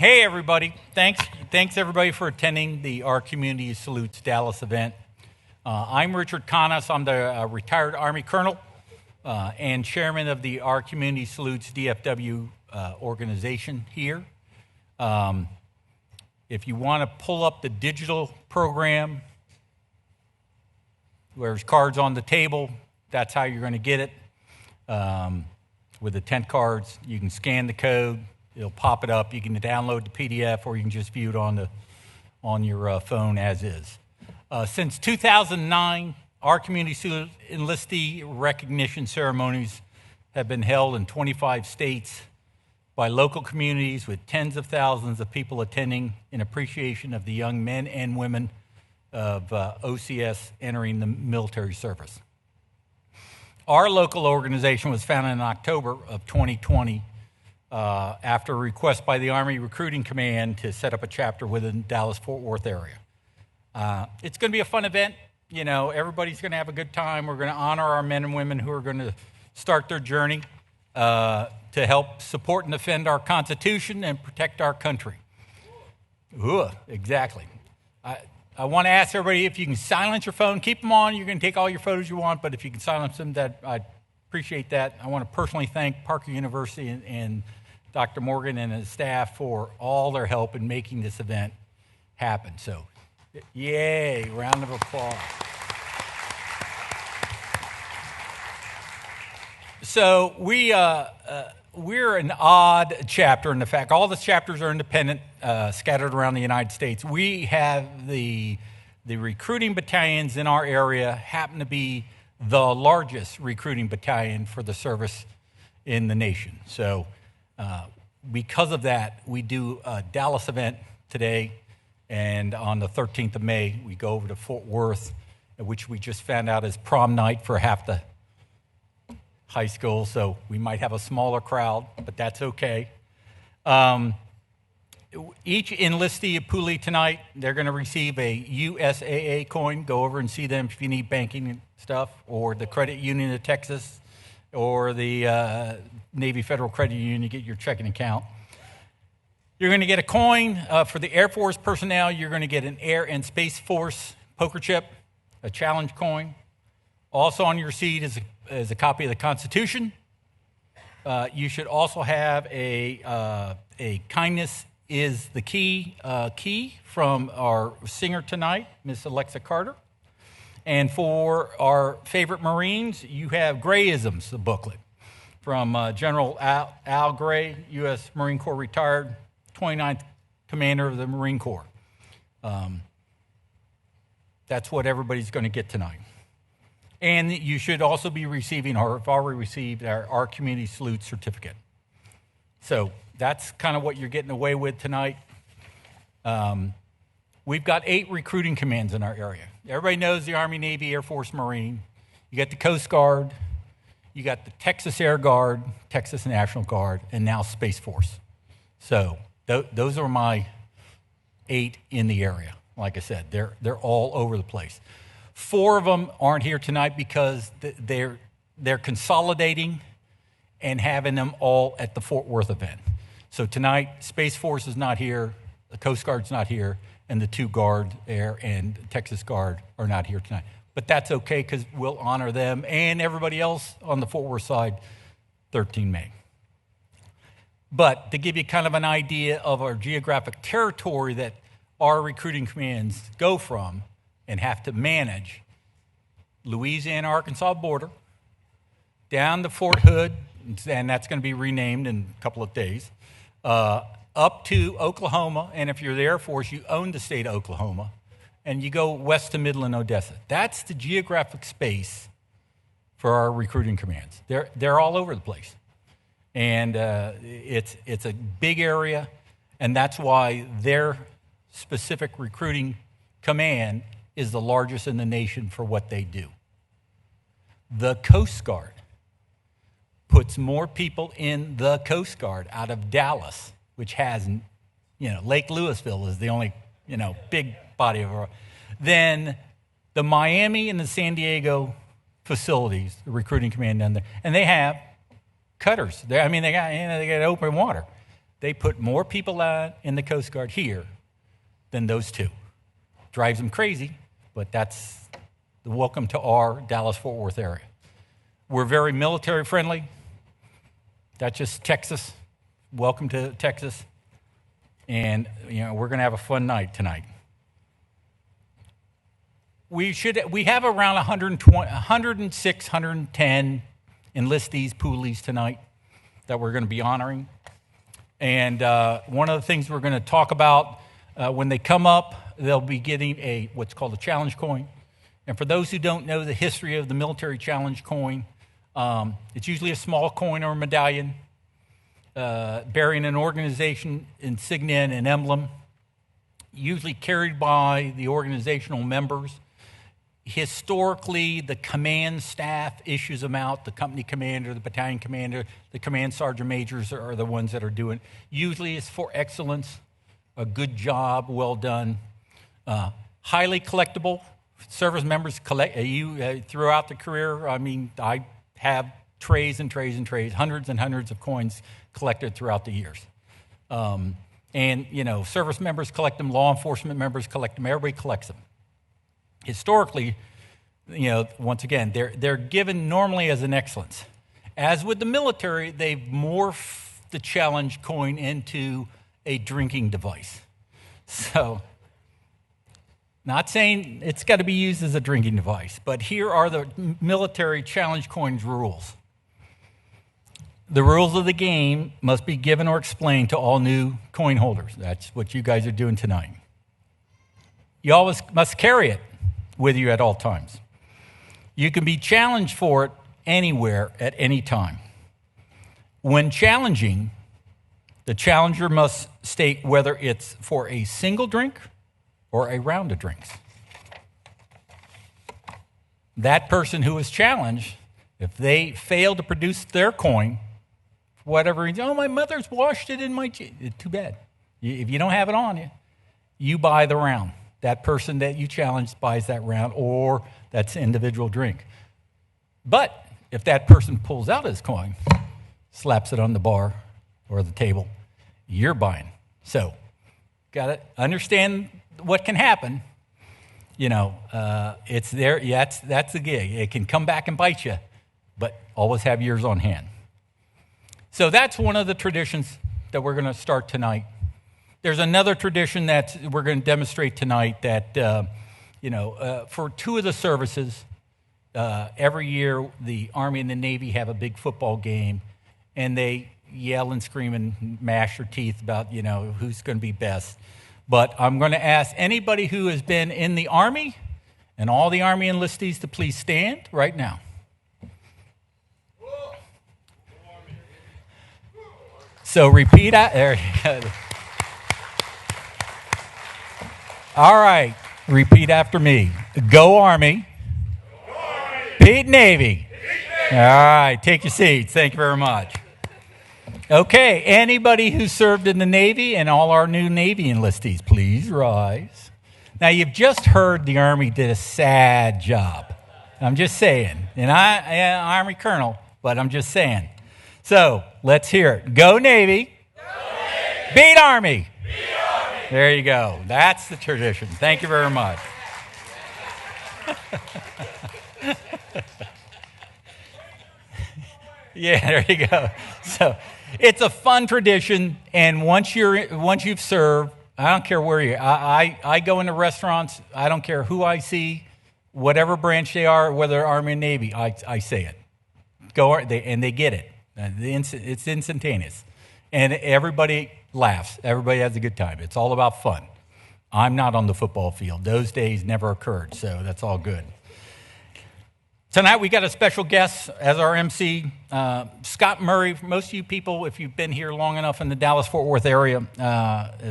Hey everybody, thanks everybody for attending the Our Community Salutes Dallas event. I'm Richard Canas. I'm the retired Army Colonel and chairman of the Our Community Salutes DFW organization here. If you want to pull up the digital program, there's cards on the table. That's how you're going to get it. With the tent cards, you can scan the code. It'll pop it up. You can download the PDF, or you can just view it on your phone as is. Since 2009, our community enlistee recognition ceremonies have been held in 25 states by local communities with tens of thousands of people attending in appreciation of the young men and women of OCS entering the military service. Our local organization was founded in October of 2020 after a request by the Army Recruiting Command to set up a chapter within the Dallas-Fort Worth area. It's going to be a fun event. You know, everybody's going to have a good time. We're going to honor our men and women who are going to start their journey to help support and defend our Constitution and protect our country. Ooh, exactly. I want to ask everybody if you can silence your phone. Keep them on. You can take all your photos you want, but if you can silence them, I'd appreciate that. I want to personally thank Parker University and Dr. Morgan and his staff for all their help in making this event happen. So, yay, round of applause. So we're an odd chapter in the fact all the chapters are independent, scattered around the United States. We have the recruiting battalions in our area happen to be the largest recruiting battalion for the service in the nation. So because of that, we do a Dallas event today, and on the 13th of May, we go over to Fort Worth, which we just found out is prom night for half the high school, so we might have a smaller crowd, but that's okay. Each enlistee at Pooley tonight, they're going to receive a USAA coin. Go over and see them if you need banking and stuff, or the Credit Union of Texas, or the Navy Federal Credit Union to get your checking account. You're going to get a coin. For the Air Force personnel, you're going to get an Air and Space Force poker chip, a challenge coin. Also on your seat is a copy of the Constitution. You should also have a kindness is the key from our singer tonight, Miss Alexa Carter. And for our favorite Marines, you have Grayisms, the booklet, from General Al Gray, U.S. Marine Corps retired, 29th Commander of the Marine Corps. That's what everybody's going to get tonight. And you should also be receiving, or have already received, our Community Salute Certificate. So that's kind of what you're getting away with tonight. We've got 8 recruiting commands in our area. Everybody knows the Army, Navy, Air Force, Marine. You got the Coast Guard. You got the Texas Air Guard, Texas National Guard, and now Space Force. So those are my 8 in the area. Like I said, they're all over the place. 4 of them aren't here tonight because they're consolidating and having them all at the Fort Worth event. So tonight, Space Force is not here, the Coast Guard's not here, and the 2 Guard, Air and Texas Guard are not here tonight. But that's okay because we'll honor them and everybody else on the Fort Worth side 13 May. But to give you kind of an idea of our geographic territory that our recruiting commands go from and have to manage, Louisiana-Arkansas border, down to Fort Hood, and that's going to be renamed in a couple of days, up to Oklahoma, and if you're the Air Force, you own the state of Oklahoma, and you go west to Midland, Odessa. That's the geographic space for our recruiting commands. They're all over the place, and it's a big area, and that's why their specific recruiting command is the largest in the nation for what they do. The Coast Guard puts more people in the Coast Guard out of Dallas, which has, Lake Louisville is the only, big body of water, than the Miami and the San Diego facilities, the recruiting command down there. And they have cutters. They got open water. They put more people in the Coast Guard here than those two. Drives them crazy, but that's the welcome to our Dallas-Fort Worth area. We're very military friendly. That's just Texas. Welcome to Texas. And, we're going to have a fun night tonight. We have around 106, 110 enlistees, poolies tonight that we're going to be honoring. And one of the things we're going to talk about, when they come up, they'll be getting what's called a challenge coin. And for those who don't know the history of the military challenge coin, it's usually a small coin or a medallion bearing an organization insignia and an emblem, usually carried by the organizational members. Historically, the command staff issues them out. The company commander, the battalion commander, the command sergeant majors are the ones that are doing it. Usually it's for excellence, a good job, well done. Highly collectible. Service members collect throughout the career. I mean, I have trays and trays and trays, hundreds and hundreds of coins collected throughout the years. Service members collect them, law enforcement members collect them, everybody collects them. Historically, once again, they're given normally as an excellence. As with the military, they've morphed the challenge coin into a drinking device. So, not saying it's got to be used as a drinking device, but here are the military challenge coins rules. The rules of the game must be given or explained to all new coin holders. That's what you guys are doing tonight. You always must carry it with you at all times. You can be challenged for it anywhere at any time. When challenging, the challenger must state whether it's for a single drink or a round of drinks. That person who is challenged, if they fail to produce their coin, for whatever reason, my mother's washed it in my too bad. If you don't have it on you, you buy the round. That person that you challenged buys that round, or that's individual drink. But if that person pulls out his coin, slaps it on the bar or the table, you're buying. So, got to understand what can happen. It's there. Yeah, that's the gig. It can come back and bite you, but always have yours on hand. So that's one of the traditions that we're going to start tonight. There's another tradition that we're going to demonstrate tonight that, for two of the services, every year the Army and the Navy have a big football game, and they yell and scream and mash their teeth about, who's going to be best. But I'm going to ask anybody who has been in the Army and all the Army enlistees to please stand right now. So repeat out there. All right, repeat after me. Go Army. Go Army. Beat Navy. Beat Navy. All right, take your seats. Thank you very much. Okay, anybody who served in the Navy and all our new Navy enlistees, please rise. Now, you've just heard the Army did a sad job. I'm just saying. And I'm Army Colonel, but I'm just saying. So, let's hear it. Go Navy. Go Navy. Beat Army. Beat Army. There you go. That's the tradition. Thank you very much. Yeah, there you go. So, it's a fun tradition, and once you've served, I don't care where you're. I go into restaurants. I don't care who I see, whatever branch they are, whether Army or Navy. I say it. And they get it. It's instantaneous, and everybody laughs. Everybody has a good time. It's all about fun. I'm not on the football field. Those days never occurred, so that's all good. Tonight we got a special guest as our MC, Scott Murray. Most of you people, if you've been here long enough in the Dallas-Fort Worth area,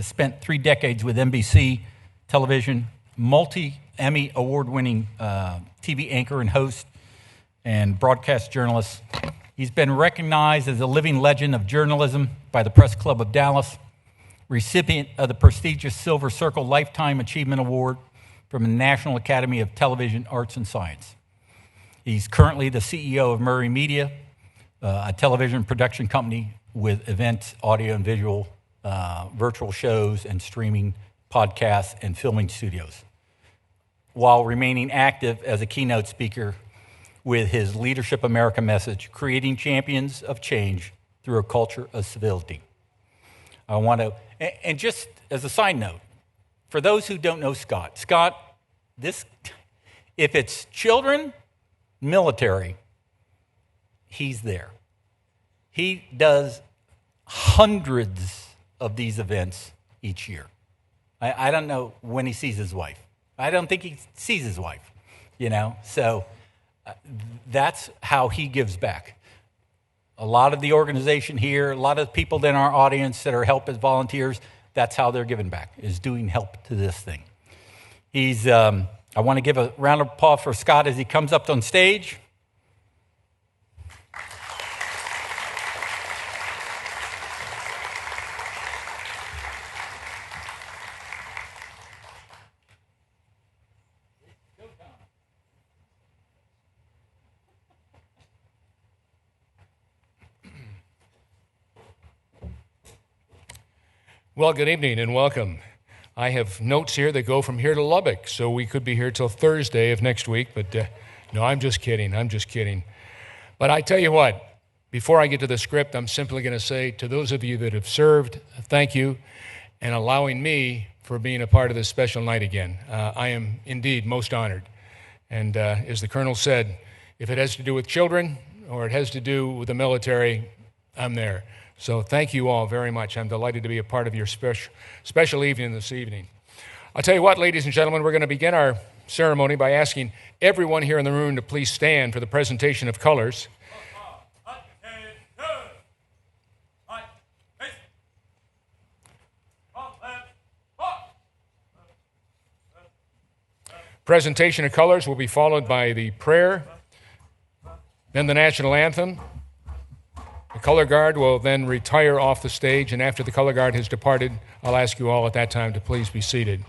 spent 3 decades with NBC television, multi-Emmy award-winning TV anchor and host and broadcast journalist. He's been recognized as a living legend of journalism by the Press Club of Dallas, recipient of the prestigious Silver Circle Lifetime Achievement Award from the National Academy of Television Arts and Science. He's currently the CEO of Murray Media, a television production company with events, audio, and visual virtual shows and streaming podcasts and filming studios, while remaining active as a keynote speaker with his Leadership America message, creating champions of change through a culture of civility. I want to, and just as a side note, for those who don't know Scott, if it's children, military, he's there. He does hundreds of these events each year. I don't know when he sees his wife. I don't think he sees his wife, So that's how he gives back. A lot of the organization here, a lot of the people in our audience that are help as volunteers, that's how they're giving back, is doing help to this thing. I want to give a round of applause for Scott as he comes up on stage. Well, good evening and welcome. I have notes here that go from here to Lubbock, so we could be here till Thursday of next week, but no, I'm just kidding. But I tell you what, before I get to the script, I'm simply going to say to those of you that have served, thank you, and allowing me for being a part of this special night again. I am indeed most honored. And as the Colonel said, if it has to do with children or it has to do with the military, I'm there. So thank you all very much. I'm delighted to be a part of your special evening this evening. I'll tell you what, ladies and gentlemen, we're going to begin our ceremony by asking everyone here in the room to please stand for the presentation of colors. Presentation of colors will be followed by the prayer, then the national anthem. The color guard will then retire off the stage, and after the color guard has departed, I'll ask you all at that time to please be seated.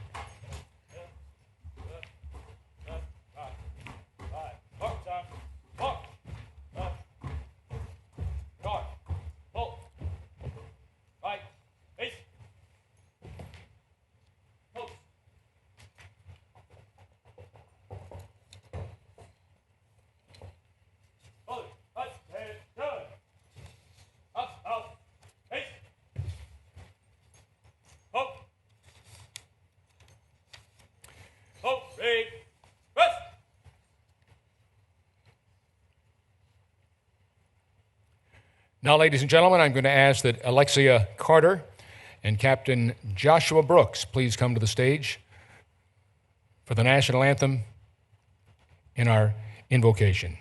Now, ladies and gentlemen, I'm going to ask that Alexia Carter and Captain Joshua Brooks please come to the stage for the national anthem in our invocation.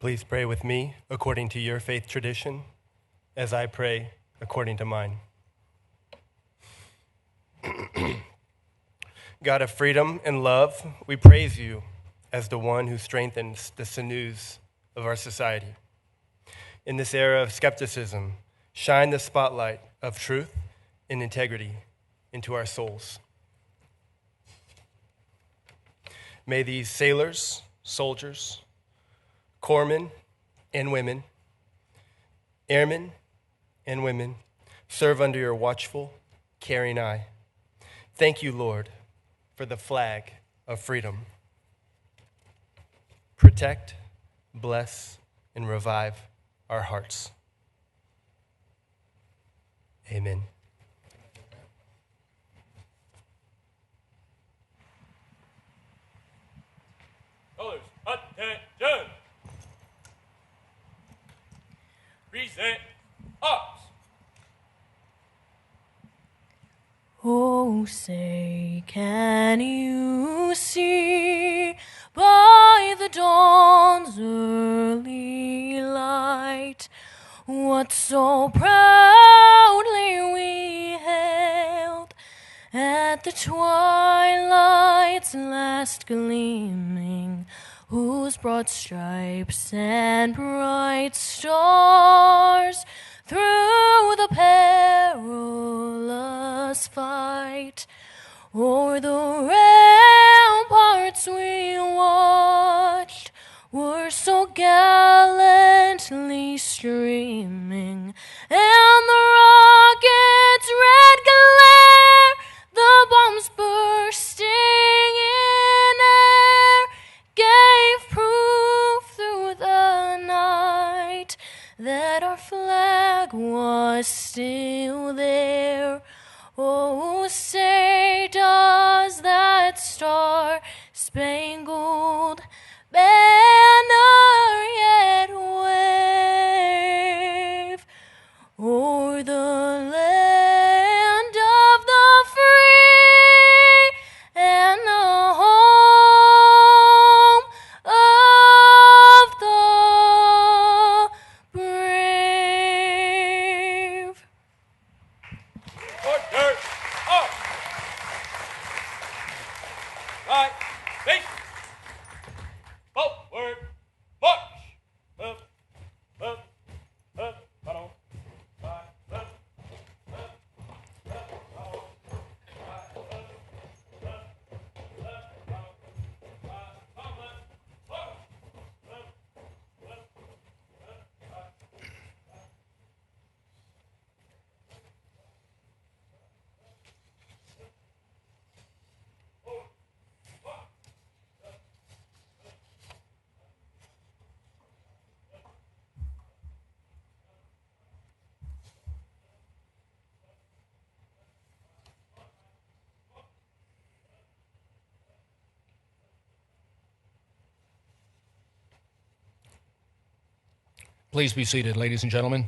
Please pray with me according to your faith tradition, as I pray according to mine. God of freedom and love, we praise you as the one who strengthens the sinews of our society. In this era of skepticism, shine the spotlight of truth and integrity into our souls. May these sailors, soldiers, corpsmen and women, airmen and women, serve under your watchful, caring eye. Thank you, Lord, for the flag of freedom. Protect, bless, and revive our hearts. Amen. Colors, attention! Present arms. Oh, say, can you see by the dawn's early light what so proudly we hailed at the twilight's last gleaming, whose broad stripes and bright stars through the perilous fight. O'er the ramparts we watched were so gallantly streaming, and the rocket's red glare, the bombs bursting in air, gave proof through the night that our flag was still there. Oh, say does that star-spangled banner yet wave o'er the land of the free and the home of the brave? Order. Up. Right. Face. Forward. March. Up. Up. Up. Bottom. Right. Up. Up. Up. Bottom. Right. Up. Up. Up. Bottom. Right. Bottom. Up. Up. Up. Right. Please be seated, ladies and gentlemen.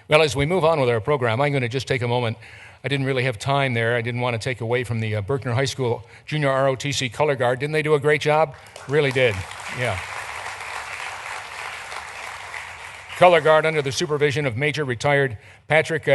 Well, as we move on with our program, I'm going to just take a moment. I didn't really have time there. I didn't want to take away from the Berkner High School Junior ROTC Color Guard. Didn't they do a great job? Really did, yeah. Color Guard under the supervision of Major Retired Patrick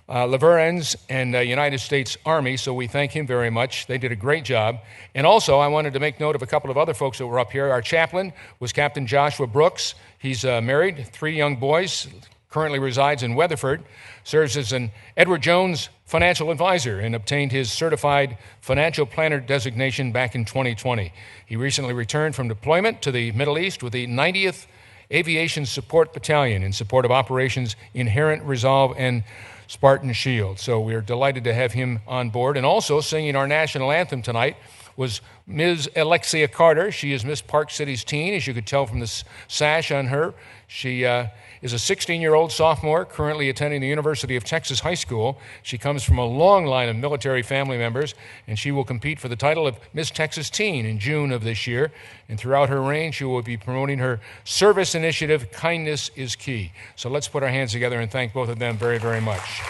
Leverens and United States Army, so we thank him very much. They did a great job. And also, I wanted to make note of a couple of other folks that were up here. Our chaplain was Captain Joshua Brooks. He's married, 3 young boys, currently resides in Weatherford, serves as an Edward Jones financial advisor, and obtained his certified financial planner designation back in 2020. He recently returned from deployment to the Middle East with the 90th Aviation Support Battalion in support of operations Inherent Resolve and Spartan Shield. So we're delighted to have him on board. And also singing our national anthem tonight was Ms. Alexia Carter. She is Miss Park City's teen, as you could tell from the sash on her. She is a 16-year-old sophomore currently attending the University of Texas High School. She comes from a long line of military family members, and she will compete for the title of Miss Texas Teen in June of this year. And throughout her reign, she will be promoting her service initiative, Kindness is Key. So let's put our hands together and thank both of them very, very much.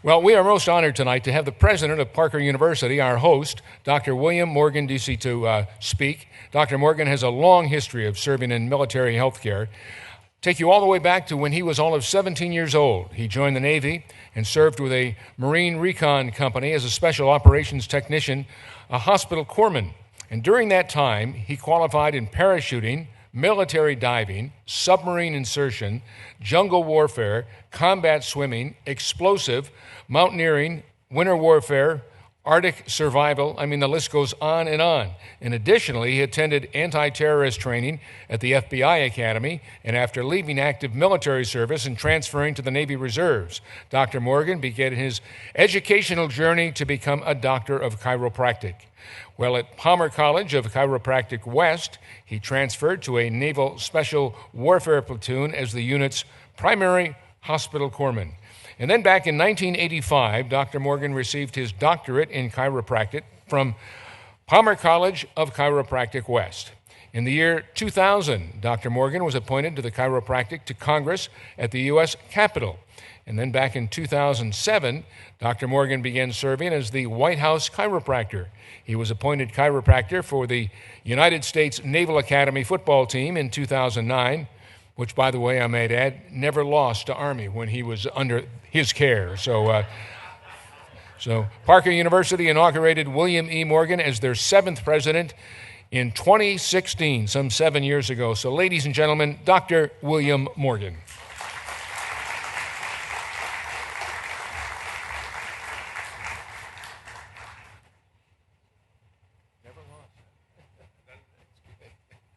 Well, we are most honored tonight to have the president of Parker University, our host, Dr. William Morgan, D.C., to speak. Dr. Morgan has a long history of serving in military health care. Take you all the way back to when he was all of 17 years old. He joined the Navy and served with a Marine Recon Company as a special operations technician, a hospital corpsman. And during that time, he qualified in parachuting, military diving, submarine insertion, jungle warfare, combat swimming, explosive, mountaineering, winter warfare, Arctic survival. I mean, the list goes on and on. And additionally, he attended anti-terrorist training at the FBI Academy, and after leaving active military service and transferring to the Navy Reserves, Dr. Morgan began his educational journey to become a doctor of chiropractic. Well, at Palmer College of Chiropractic West, he transferred to a Naval Special Warfare Platoon as the unit's primary hospital corpsman. And then back in 1985, Dr. Morgan received his doctorate in chiropractic from Palmer College of Chiropractic West. In the year 2000, Dr. Morgan was appointed to the chiropractic to Congress at the U.S. Capitol. And then back in 2007, Dr. Morgan began serving as the White House chiropractor. He was appointed chiropractor for the United States Naval Academy football team in 2009, which, by the way, I might add, never lost to Army when he was under his care. So So Parker University inaugurated William E. Morgan as their 7th president in 2016, some 7 years ago. So ladies and gentlemen, Dr. William Morgan.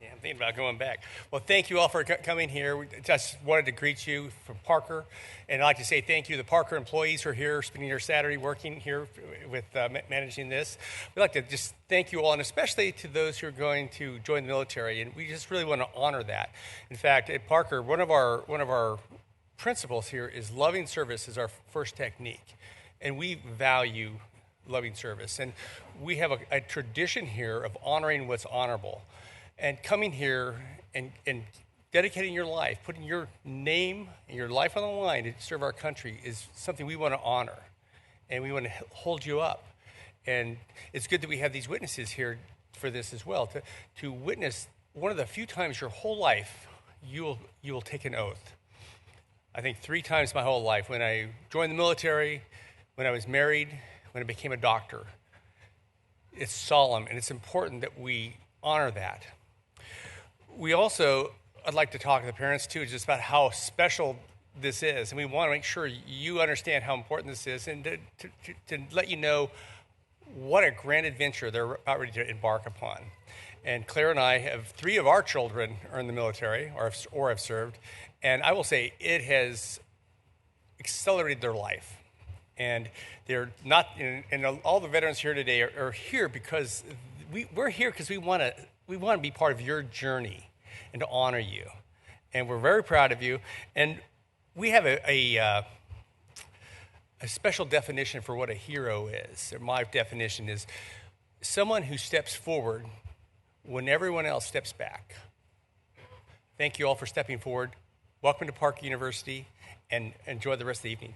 I'm thinking about going back. Well, thank you all for coming here. We just wanted to greet you from Parker, and I'd like to say thank you to the Parker employees who are here, spending their Saturday working here with managing this. We'd like to just thank you all, and especially to those who are going to join the military, and we just really want to honor that. In fact, at Parker, one of our principles here is loving service is our first technique, and we value loving service. And we have a tradition here of honoring what's honorable. And coming here and dedicating your life, putting your name and your life on the line to serve our country is something we want to honor. And we want to hold you up. And it's good that we have these witnesses here for this as well, to witness one of the few times your whole life you will take an oath. I think 3 times my whole life, when I joined the military, when I was married, when I became a doctor. It's solemn, and it's important that we honor that. We also, I'd like to talk to the parents too, just about how special this is. And we want to make sure you understand how important this is, and to let you know what a grand adventure they're about ready to embark upon. And Claire and I have 3 of our children are in the military or have served. And I will say it has accelerated their life. And they're not, and all the veterans here today are here because we're here because we want to be part of your journey and to honor you. And we're very proud of you. And we have a special definition for what a hero is. My definition is someone who steps forward when everyone else steps back. Thank you all for stepping forward. Welcome to Parker University, and enjoy the rest of the evening.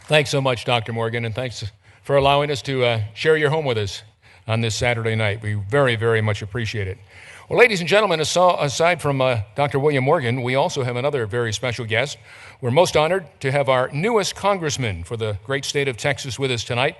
Thanks so much, Dr. Morgan, and thanks for allowing us to share your home with us on this Saturday night. We very, very much appreciate it. Well, ladies and gentlemen, aside from Dr. William Morgan, we also have another very special guest. We're most honored to have our newest congressman for the great state of Texas with us tonight.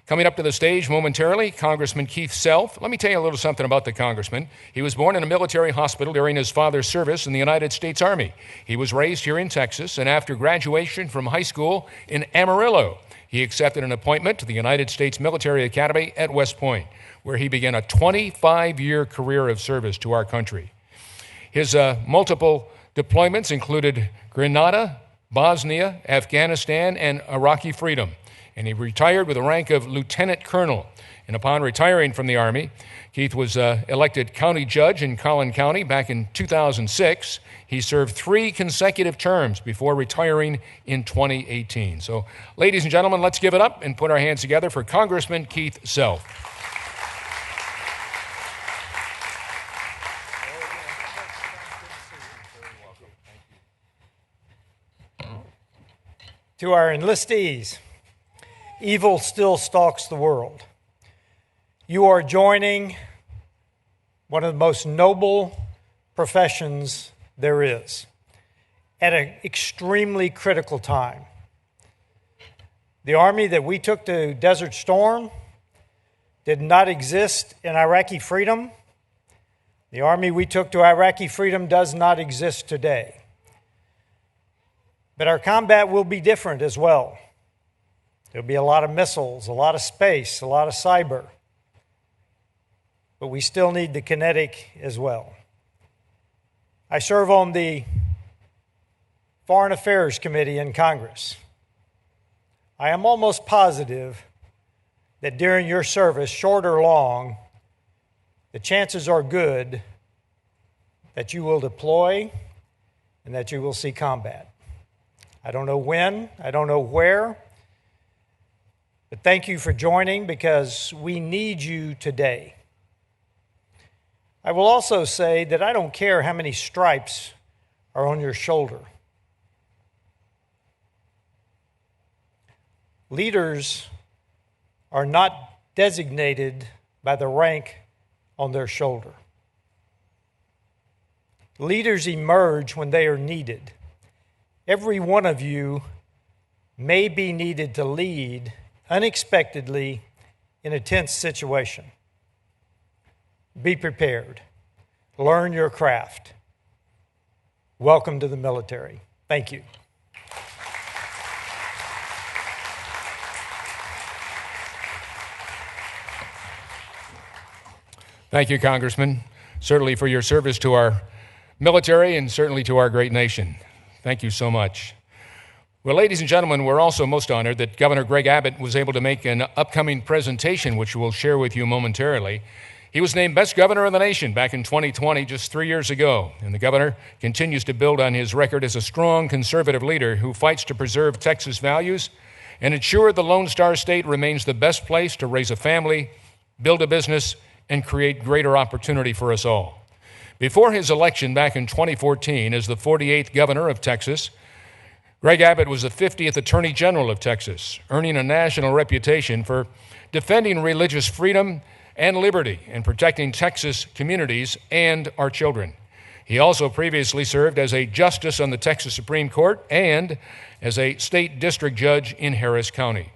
Coming up to the stage momentarily, Congressman Keith Self. Let me tell you a little something about the congressman. He was born in a military hospital during his father's service in the United States Army. He was raised here in Texas, and after graduation from high school in Amarillo, he accepted an appointment to the United States Military Academy at West Point, where he began a 25-year career of service to our country. His multiple deployments included Grenada, Bosnia, Afghanistan, and Iraqi freedom. And he retired with the rank of lieutenant colonel. And upon retiring from the Army, Keith was elected county judge in Collin County back in 2006. He served 3 consecutive terms before retiring in 2018. So, ladies and gentlemen, let's give it up and put our hands together for Congressman Keith Self. To our enlistees, evil still stalks the world. You are joining one of the most noble professions there is at an extremely critical time. The Army that we took to Desert Storm did not exist in Iraqi freedom. The Army we took to Iraqi freedom does not exist today. But our combat will be different as well. There'll be a lot of missiles, a lot of space, a lot of cyber. But we still need the kinetic as well. I serve on the Foreign Affairs Committee in Congress. I am almost positive that during your service, short or long, the chances are good that you will deploy and that you will see combat. I don't know when, I don't know where, but thank you for joining because we need you today. I will also say that I don't care how many stripes are on your shoulder. Leaders are not designated by the rank on their shoulder. Leaders emerge when they are needed. Every one of you may be needed to lead unexpectedly in a tense situation. Be prepared. Learn your craft. Welcome to the military. Thank you. Thank you, Congressman, certainly for your service to our military and certainly to our great nation. Thank you so much. Well, ladies and gentlemen, we're also most honored that Governor Greg Abbott was able to make an upcoming presentation, which we'll share with you momentarily. He was named Best Governor of the Nation back in 2020, just 3 years ago, and the governor continues to build on his record as a strong conservative leader who fights to preserve Texas values and ensure the Lone Star State remains the best place to raise a family, build a business, and create greater opportunity for us all. Before his election back in 2014 as the 48th governor of Texas, Greg Abbott was the 50th Attorney General of Texas, earning a national reputation for defending religious freedom and liberty and protecting Texas communities and our children. He also previously served as a justice on the Texas Supreme Court and as a state district judge in Harris County.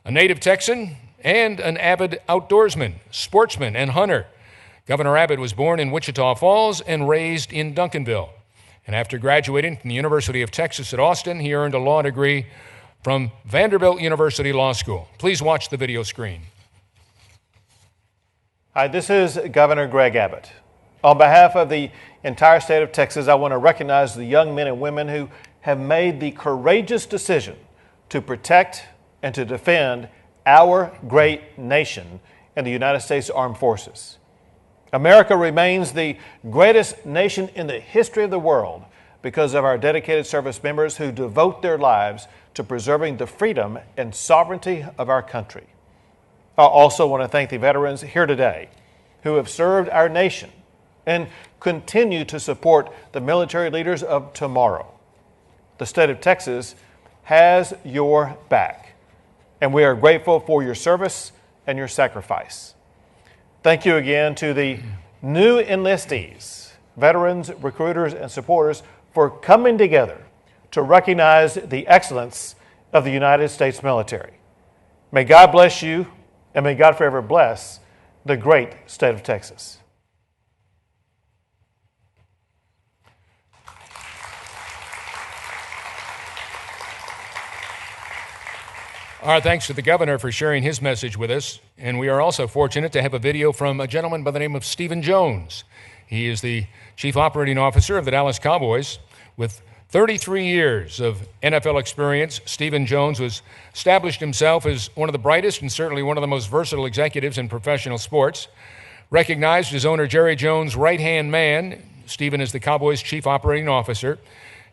A native Texan and an avid outdoorsman, sportsman, and hunter, Governor Abbott was born in Wichita Falls and raised in Duncanville. And after graduating from the University of Texas at Austin, he earned a law degree from Vanderbilt University Law School. Please watch the video screen. Hi, this is Governor Greg Abbott. On behalf of the entire state of Texas, I want to recognize the young men and women who have made the courageous decision to protect and to defend our great nation and the United States Armed Forces. America remains the greatest nation in the history of the world because of our dedicated service members who devote their lives to preserving the freedom and sovereignty of our country. I also want to thank the veterans here today who have served our nation and continue to support the military leaders of tomorrow. The state of Texas has your back, and we are grateful for your service and your sacrifice. Thank you again to the new enlistees, veterans, recruiters, and supporters for coming together to recognize the excellence of the United States military. May God bless you, and may God forever bless the great state of Texas. Our thanks to the governor for sharing his message with us, and we are also fortunate to have a video from a gentleman by the name of Stephen Jones. He is the Chief Operating Officer of the Dallas Cowboys. With 33 years of NFL experience, Stephen Jones has established himself as one of the brightest and certainly one of the most versatile executives in professional sports. Recognized as owner Jerry Jones' right-hand man, Stephen is the Cowboys' Chief Operating Officer,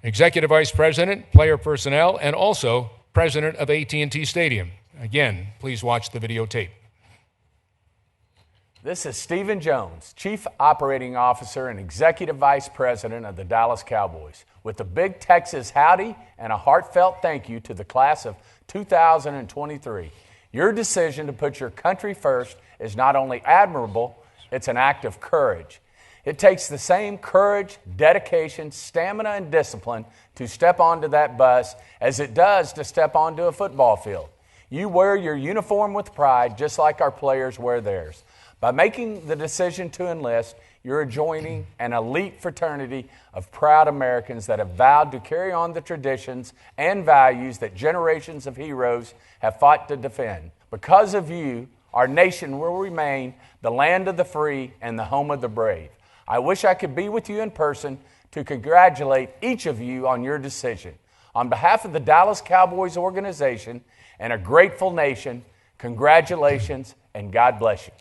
Executive Vice President, Player Personnel, and also President of AT&T Stadium. Again, please watch the videotape. This is Stephen Jones, Chief Operating Officer and Executive Vice President of the Dallas Cowboys, with a big Texas howdy and a heartfelt thank you to the class of 2023. Your decision to put your country first is not only admirable, it's an act of courage. It takes the same courage, dedication, stamina, and discipline to step onto that bus as it does to step onto a football field. You wear your uniform with pride just like our players wear theirs. By making the decision to enlist, you're joining an elite fraternity of proud Americans that have vowed to carry on the traditions and values that generations of heroes have fought to defend. Because of you, our nation will remain the land of the free and the home of the brave. I wish I could be with you in person to congratulate each of you on your decision. On behalf of the Dallas Cowboys organization and a grateful nation, congratulations and God bless you.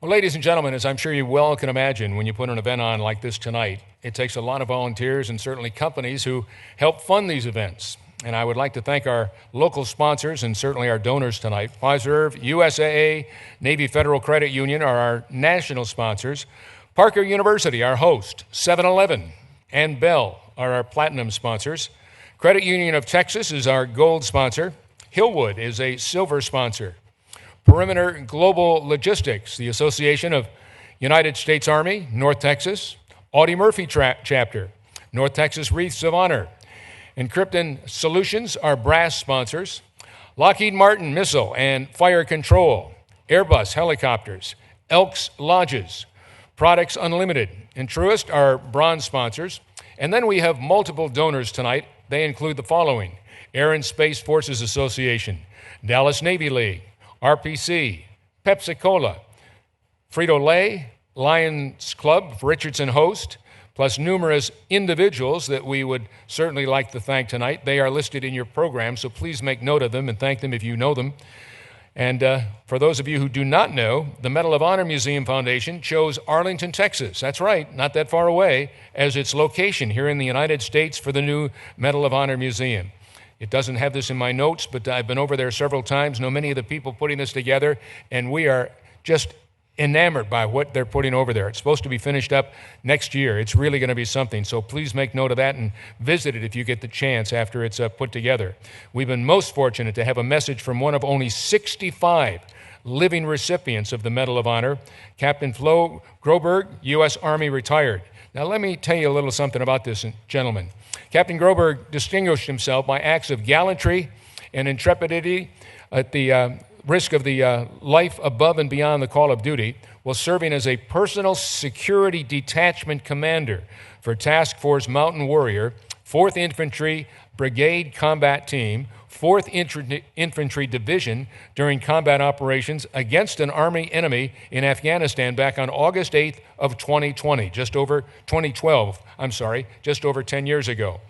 Well, ladies and gentlemen, as I'm sure you well can imagine, when you put an event on like this tonight, it takes a lot of volunteers and certainly companies who help fund these events. And I would like to thank our local sponsors and certainly our donors tonight. Fiserv, USAA, Navy Federal Credit Union are our national sponsors. Parker University, our host. 7-Eleven and Bell are our platinum sponsors. Credit Union of Texas is our gold sponsor. Hillwood is a silver sponsor. Perimeter Global Logistics, the Association of United States Army, North Texas. Audie Murphy Chapter, North Texas Wreaths of Honor. Encrypton Solutions are brass sponsors. Lockheed Martin Missile and Fire Control. Airbus Helicopters. Elks Lodges. Products Unlimited and Truist are bronze sponsors. And then we have multiple donors tonight. They include the following: Air and Space Forces Association, Dallas Navy League, RPC, Pepsi-Cola, Frito-Lay, Lions Club, Richardson Host, plus numerous individuals that we would certainly like to thank tonight. They are listed in your program, so please make note of them and thank them if you know them. And for those of you who do not know, the Medal of Honor Museum Foundation chose Arlington, Texas, that's right, not that far away, as its location here in the United States for the new Medal of Honor Museum. It doesn't have this in my notes, but I've been over there several times, know many of the people putting this together, and we are just enamored by what they're putting over there. It's supposed to be finished up next year. It's really going to be something. So please make note of that and visit it if you get the chance after it's put together. We've been most fortunate to have a message from one of only 65 living recipients of the Medal of Honor, Captain Flo Groberg, U.S. Army retired. Now let me tell you a little something about this gentleman. Captain Groberg distinguished himself by acts of gallantry and intrepidity at the risk of the life above and beyond the call of duty, while serving as a personal security detachment commander for Task Force Mountain Warrior, 4th Infantry Brigade Combat Team, 4th Infantry Division during combat operations against an Army enemy in Afghanistan back on August 8th of 2012, just over 10 years ago.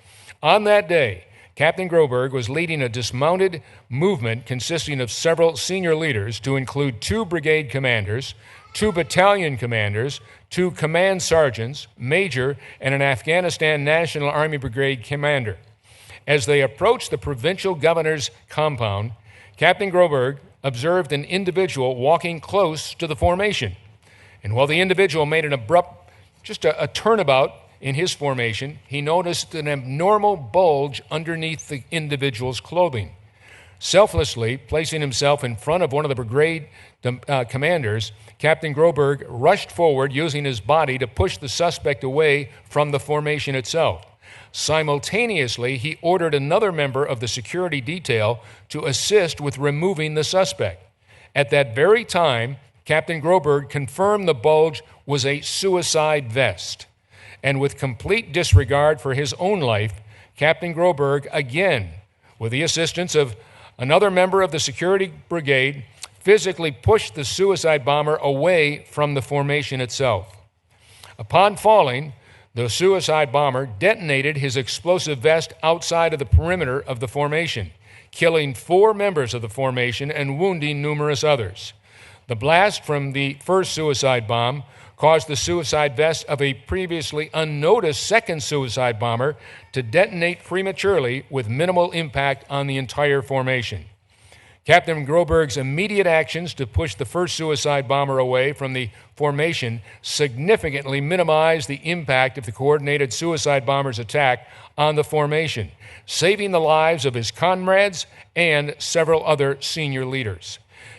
On that day, Captain Groberg was leading a dismounted movement consisting of several senior leaders to include 2 brigade commanders, 2 battalion commanders, 2 command sergeants, major, and an Afghanistan National Army Brigade commander. As they approached the provincial governor's compound, Captain Groberg observed an individual walking close to the formation. And while the individual made an abrupt, just a turnabout in his formation, he noticed an abnormal bulge underneath the individual's clothing. Selflessly placing himself in front of one of the brigade commanders, Captain Groberg rushed forward using his body to push the suspect away from the formation itself. Simultaneously, he ordered another member of the security detail to assist with removing the suspect. At that very time, Captain Groberg confirmed the bulge was a suicide vest. And with complete disregard for his own life, Captain Groberg, again, with the assistance of another member of the security brigade, physically pushed the suicide bomber away from the formation itself. Upon falling, the suicide bomber detonated his explosive vest outside of the perimeter of the formation, killing 4 members of the formation and wounding numerous others. The blast from the first suicide bomb caused the suicide vest of a previously unnoticed second suicide bomber to detonate prematurely with minimal impact on the entire formation. Captain Groberg's immediate actions to push the first suicide bomber away from the formation significantly minimized the impact of the coordinated suicide bomber's attack on the formation, saving the lives of his comrades and several other senior leaders.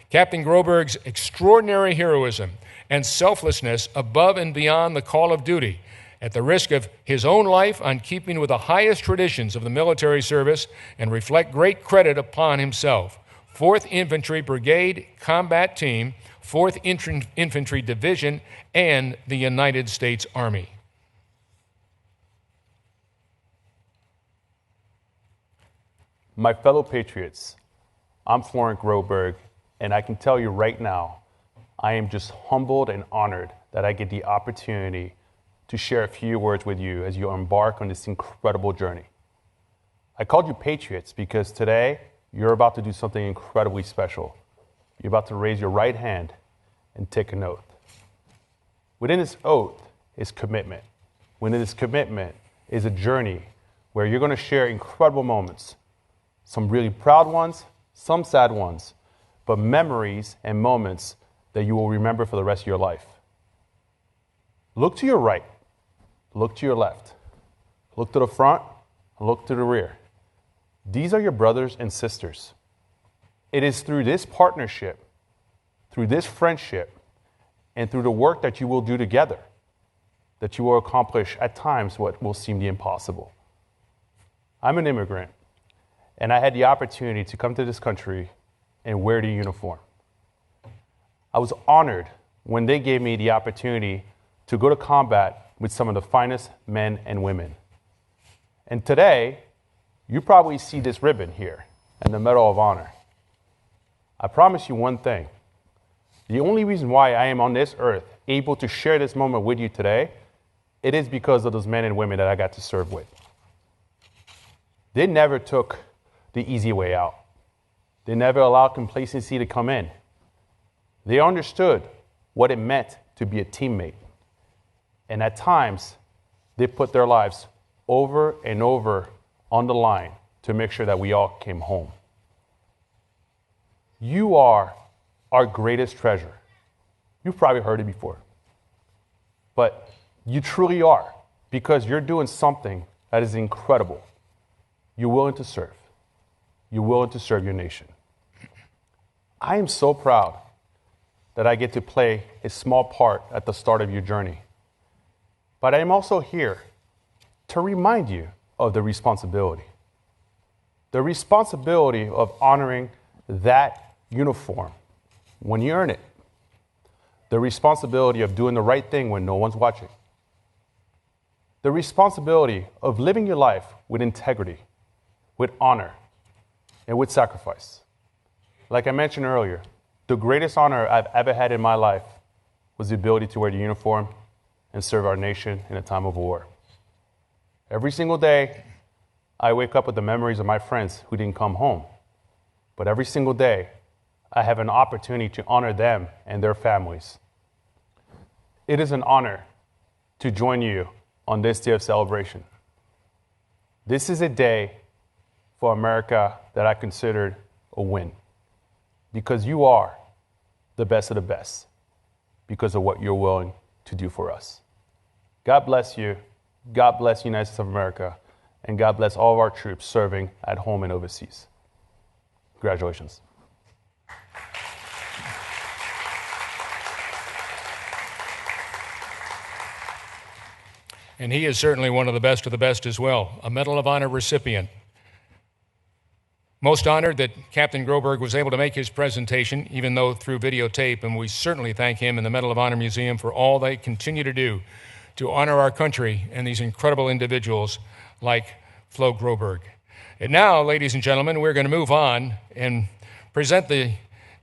Captain Groberg's extraordinary heroism and selflessness above and beyond the call of duty, at the risk of his own life, on keeping with the highest traditions of the military service, and reflect great credit upon himself. 4th Infantry Brigade Combat Team, 4th Infantry Division, and the United States Army. My fellow patriots, I'm Florent Groberg, and I can tell you right now, I am just humbled and honored that I get the opportunity to share a few words with you as you embark on this incredible journey. I called you patriots because today you're about to do something incredibly special. You're about to raise your right hand and take an oath. Within this oath is commitment. Within this commitment is a journey where you're going to share incredible moments, some really proud ones, some sad ones, but memories and moments that you will remember for the rest of your life. Look to your right, look to your left, look to the front, and look to the rear. These are your brothers and sisters It is through this partnership, through this friendship, and through the work that you will do together that you will accomplish at times what will seem the impossible. I'm an immigrant, and I had the opportunity to come to this country and wear the uniform. I was honored when they gave me the opportunity to go to combat with some of the finest men and women. And today, you probably see this ribbon here and the Medal of Honor. I promise you one thing. The only reason why I am on this earth able to share this moment with you today, it is because of those men and women that I got to serve with. They never took the easy way out. They never allowed complacency to come in. They understood what it meant to be a teammate. And at times, they put their lives over and over on the line to make sure that we all came home. You are our greatest treasure. You've probably heard it before. But you truly are, because you're doing something that is incredible. You're willing to serve. You're willing to serve your nation. I am so proud that I get to play a small part at the start of your journey. But I am also here to remind you of the responsibility. The responsibility of honoring that uniform when you earn it. The responsibility of doing the right thing when no one's watching. The responsibility of living your life with integrity, with honor, and with sacrifice. Like I mentioned earlier, the greatest honor I've ever had in my life was the ability to wear the uniform and serve our nation in a time of war. Every single day, I wake up with the memories of my friends who didn't come home. But every single day, I have an opportunity to honor them and their families. It is an honor to join you on this day of celebration. This is a day for America that I considered a win, because you are the best of the best because of what you're willing to do for us. God bless you. God bless the United States of America. And God bless all of our troops serving at home and overseas. Congratulations. And he is certainly one of the best as well, a Medal of Honor recipient. Most honored that Captain Groberg was able to make his presentation, even though through videotape, and we certainly thank him and the Medal of Honor Museum for all they continue to do to honor our country and these incredible individuals like Flo Groberg. And now, ladies and gentlemen, we're going to move on and present the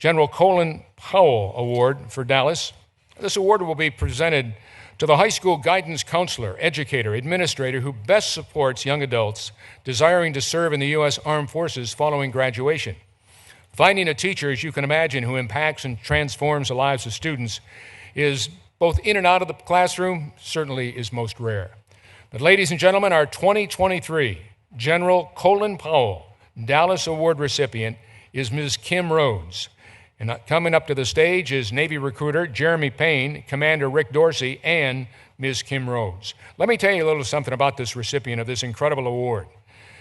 General Colin Powell Award for Dallas. This award will be presented to the high school guidance counselor, educator, administrator who best supports young adults desiring to serve in the U.S. Armed Forces following graduation. Finding a teacher, as you can imagine, who impacts and transforms the lives of students is both in and out of the classroom, certainly is most rare. But ladies and gentlemen, our 2023 General Colin Powell Dallas Award recipient is Ms. Kim Rhodes. And coming up to the stage is Navy recruiter Jeremy Payne, Commander Rick Dorsey, and Ms. Kim Rhodes. Let me tell you a little something about this recipient of this incredible award.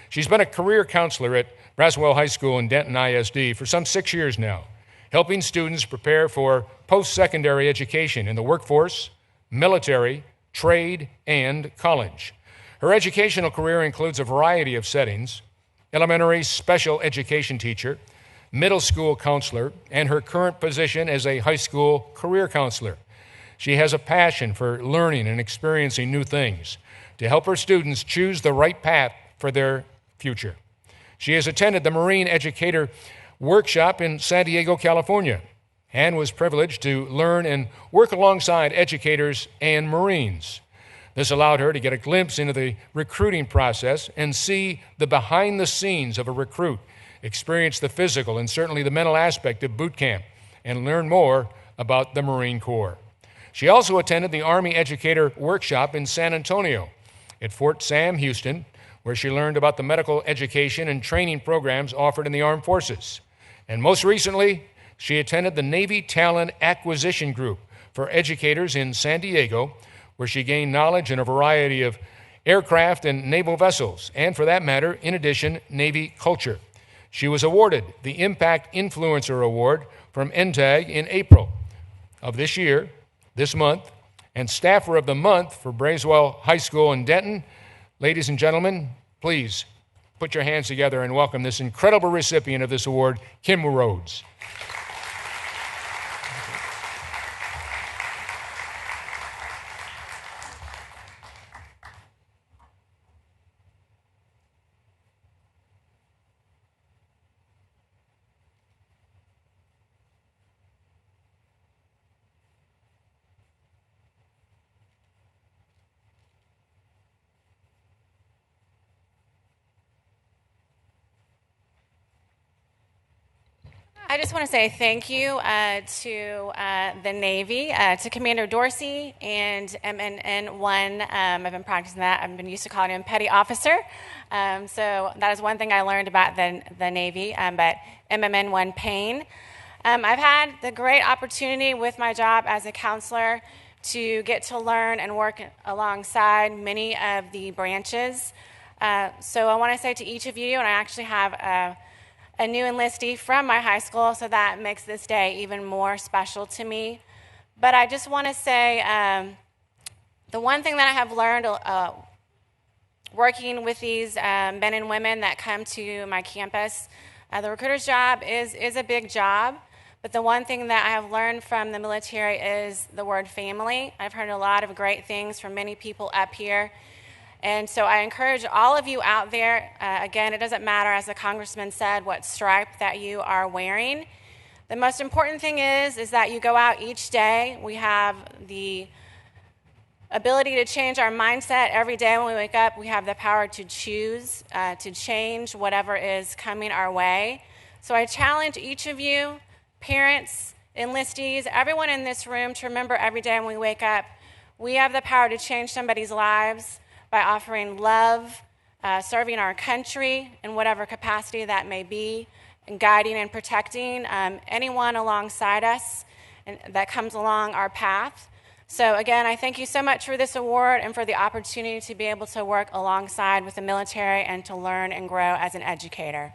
She's been a career counselor at Braswell High School in Denton ISD for some 6 years now, helping students prepare for post-secondary education in the workforce, military, trade, and college. Her educational career includes a variety of settings: elementary special education teacher, middle school counselor, and her current position as a high school career counselor. She has a passion for learning and experiencing new things to help her students choose the right path for their future. She has attended the Marine Educator Workshop in San Diego, California, and was privileged to learn and work alongside educators and Marines. This allowed her to get a glimpse into the recruiting process and see the behind the scenes of a recruit, experience the physical and certainly the mental aspect of boot camp, and learn more about the Marine Corps. She also attended the Army Educator Workshop in San Antonio at Fort Sam Houston, where she learned about the medical education and training programs offered in the armed forces. And most recently, she attended the Navy Talent Acquisition Group for educators in San Diego, where she gained knowledge in a variety of aircraft and naval vessels, and for that matter, in addition, Navy culture. She was awarded the Impact Influencer Award from NTAG in April of this year, this month, and Staffer of the Month for Bracewell High School in Denton. Ladies and gentlemen, please put your hands together and welcome this incredible recipient of this award, Kim Rhodes. I just want to say thank you to the Navy, to Commander Dorsey and MNN1. I've been practicing that. I've been used to calling him Petty Officer. So that is one thing I learned about the Navy, but MMN1 Payne. I've had the great opportunity with my job as a counselor to get to learn and work alongside many of the branches. So I want to say to each of you, and I actually have a new enlistee from my high school, so that makes this day even more special to me. But I just want to say the one thing that I have learned working with these men and women that come to my campus, the recruiter's job is a big job, but the one thing that I have learned from the military is the word family. I've heard a lot of great things from many people up here. And so I encourage all of you out there, again, it doesn't matter, as the congressman said, what stripe that you are wearing. The most important thing is that you go out each day. We have the ability to change our mindset every day when we wake up. We have the power to choose, to change whatever is coming our way. So I challenge each of you, parents, enlistees, everyone in this room, to remember every day when we wake up, we have the power to change somebody's lives by offering love, serving our country in whatever capacity that may be, and guiding and protecting anyone alongside us and that comes along our path. So again, I thank you so much for this award and for the opportunity to be able to work alongside with the military and to learn and grow as an educator.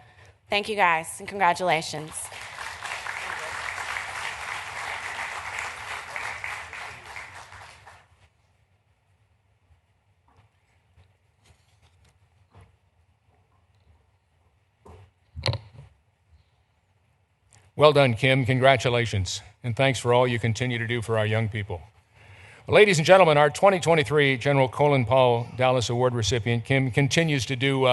Thank you guys, and congratulations. Well done, Kim. Congratulations. And thanks for all you continue to do for our young people. Well, ladies and gentlemen, our 2023 General Colin Powell Dallas Award recipient, Kim, continues to do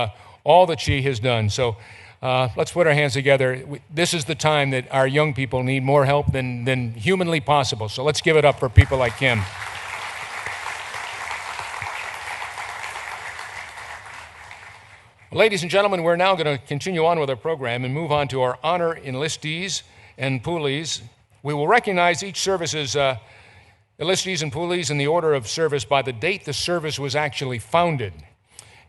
all that she has done. So let's put our hands together. This is the time that our young people need more help than humanly possible. So let's give it up for people like Kim. Ladies and gentlemen, we're now going to continue on with our program and move on to our honor enlistees and poolies. We will recognize each service's enlistees and poolies in the order of service by the date the service was actually founded.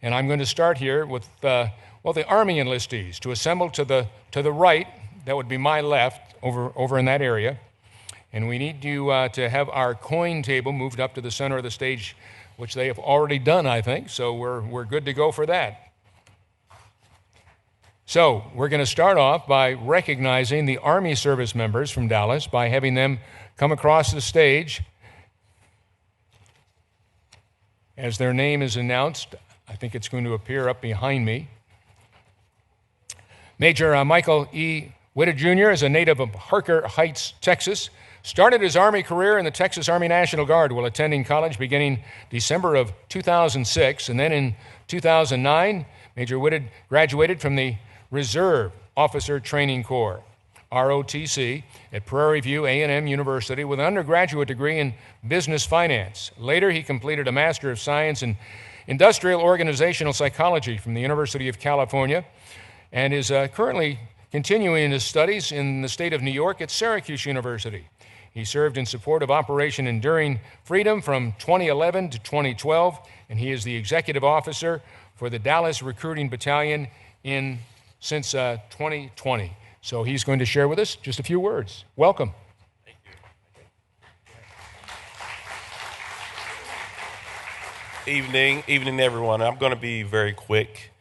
And I'm going to start here with the Army enlistees. To assemble to the right, that would be my left, over in that area. And we need you to have our coin table moved up to the center of the stage, which they have already done, I think. So we're good to go for that. So we're going to start off by recognizing the Army service members from Dallas by having them come across the stage as their name is announced. I think it's going to appear up behind me. Major Michael E. Witta Jr. is a native of Harker Heights, Texas. Started his Army career in the Texas Army National Guard while attending college beginning December of 2006. And then in 2009, Major Witta graduated from the Reserve Officer Training Corps, ROTC, at Prairie View A&M University with an undergraduate degree in business finance. Later, he completed a Master of Science in Industrial Organizational Psychology from the University of California and is currently continuing his studies in the state of New York at Syracuse University. He served in support of Operation Enduring Freedom from 2011 to 2012, and he is the executive officer for the Dallas Recruiting Battalion since 2020. So he's going to share with us just a few words. Welcome. Thank you. Evening everyone. I'm going to be very quick.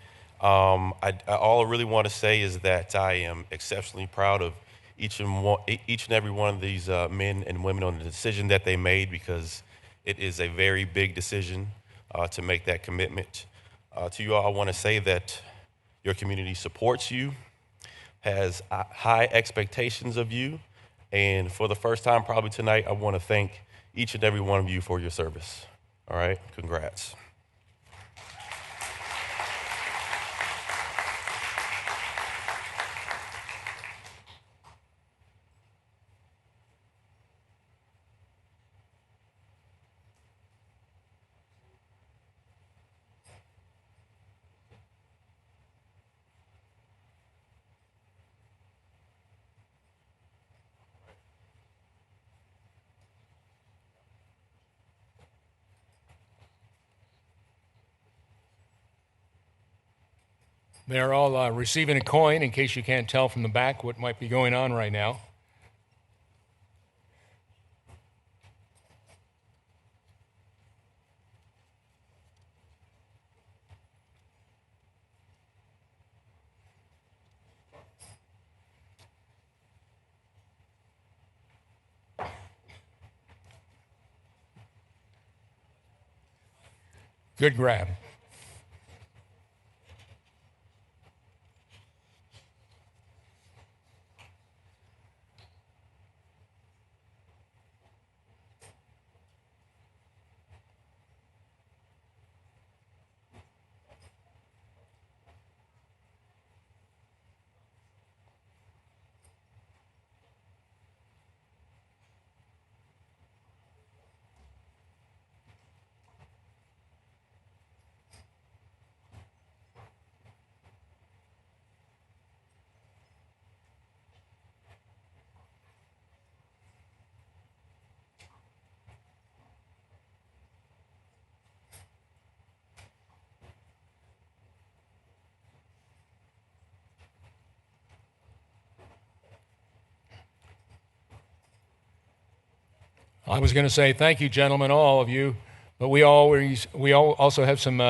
All I really want to say is that I am exceptionally proud of each and every one of these men and women on the decision that they made, because it is a very big decision to make that commitment. To you all, I want to say that your community supports you, has high expectations of you, and for the first time probably tonight, I want to thank each and every one of you for your service. All right, congrats. They're all receiving a coin, in case you can't tell from the back what might be going on right now. Good grab. I was going to say thank you, gentlemen, all of you, but we all also have some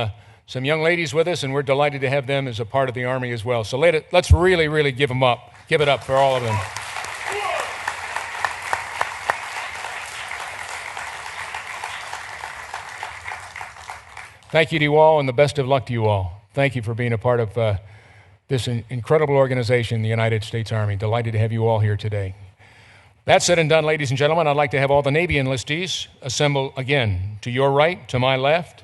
young ladies with us, and we're delighted to have them as a part of the Army as well. So let's really, really give it up for all of them. Thank you to you all, and the best of luck to you all. Thank you for being a part of this incredible organization, the United States Army. Delighted to have you all here today. That said and done, ladies and gentlemen, I'd like to have all the Navy enlistees assemble again, to your right, to my left.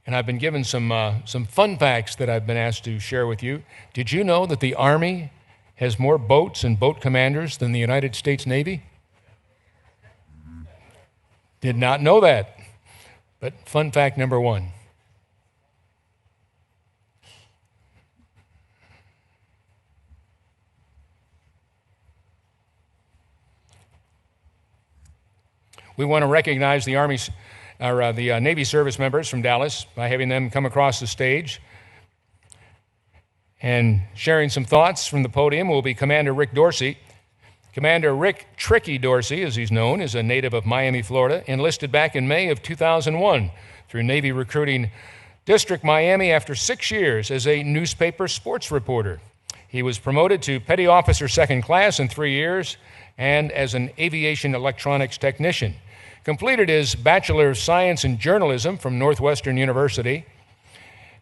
And I've been given some fun facts that I've been asked to share with you. Did you know that the Army has more boats and boat commanders than the United States Navy? Did not know that. But fun fact number one. We want to recognize the Navy service members from Dallas by having them come across the stage. And sharing some thoughts from the podium will be Commander Rick Dorsey. Commander Rick Tricky Dorsey, as he's known, is a native of Miami, Florida, enlisted back in May of 2001 through Navy Recruiting District Miami after 6 years as a newspaper sports reporter. He was promoted to Petty Officer Second Class in 3 years and as an aviation electronics technician. Completed his Bachelor of Science in Journalism from Northwestern University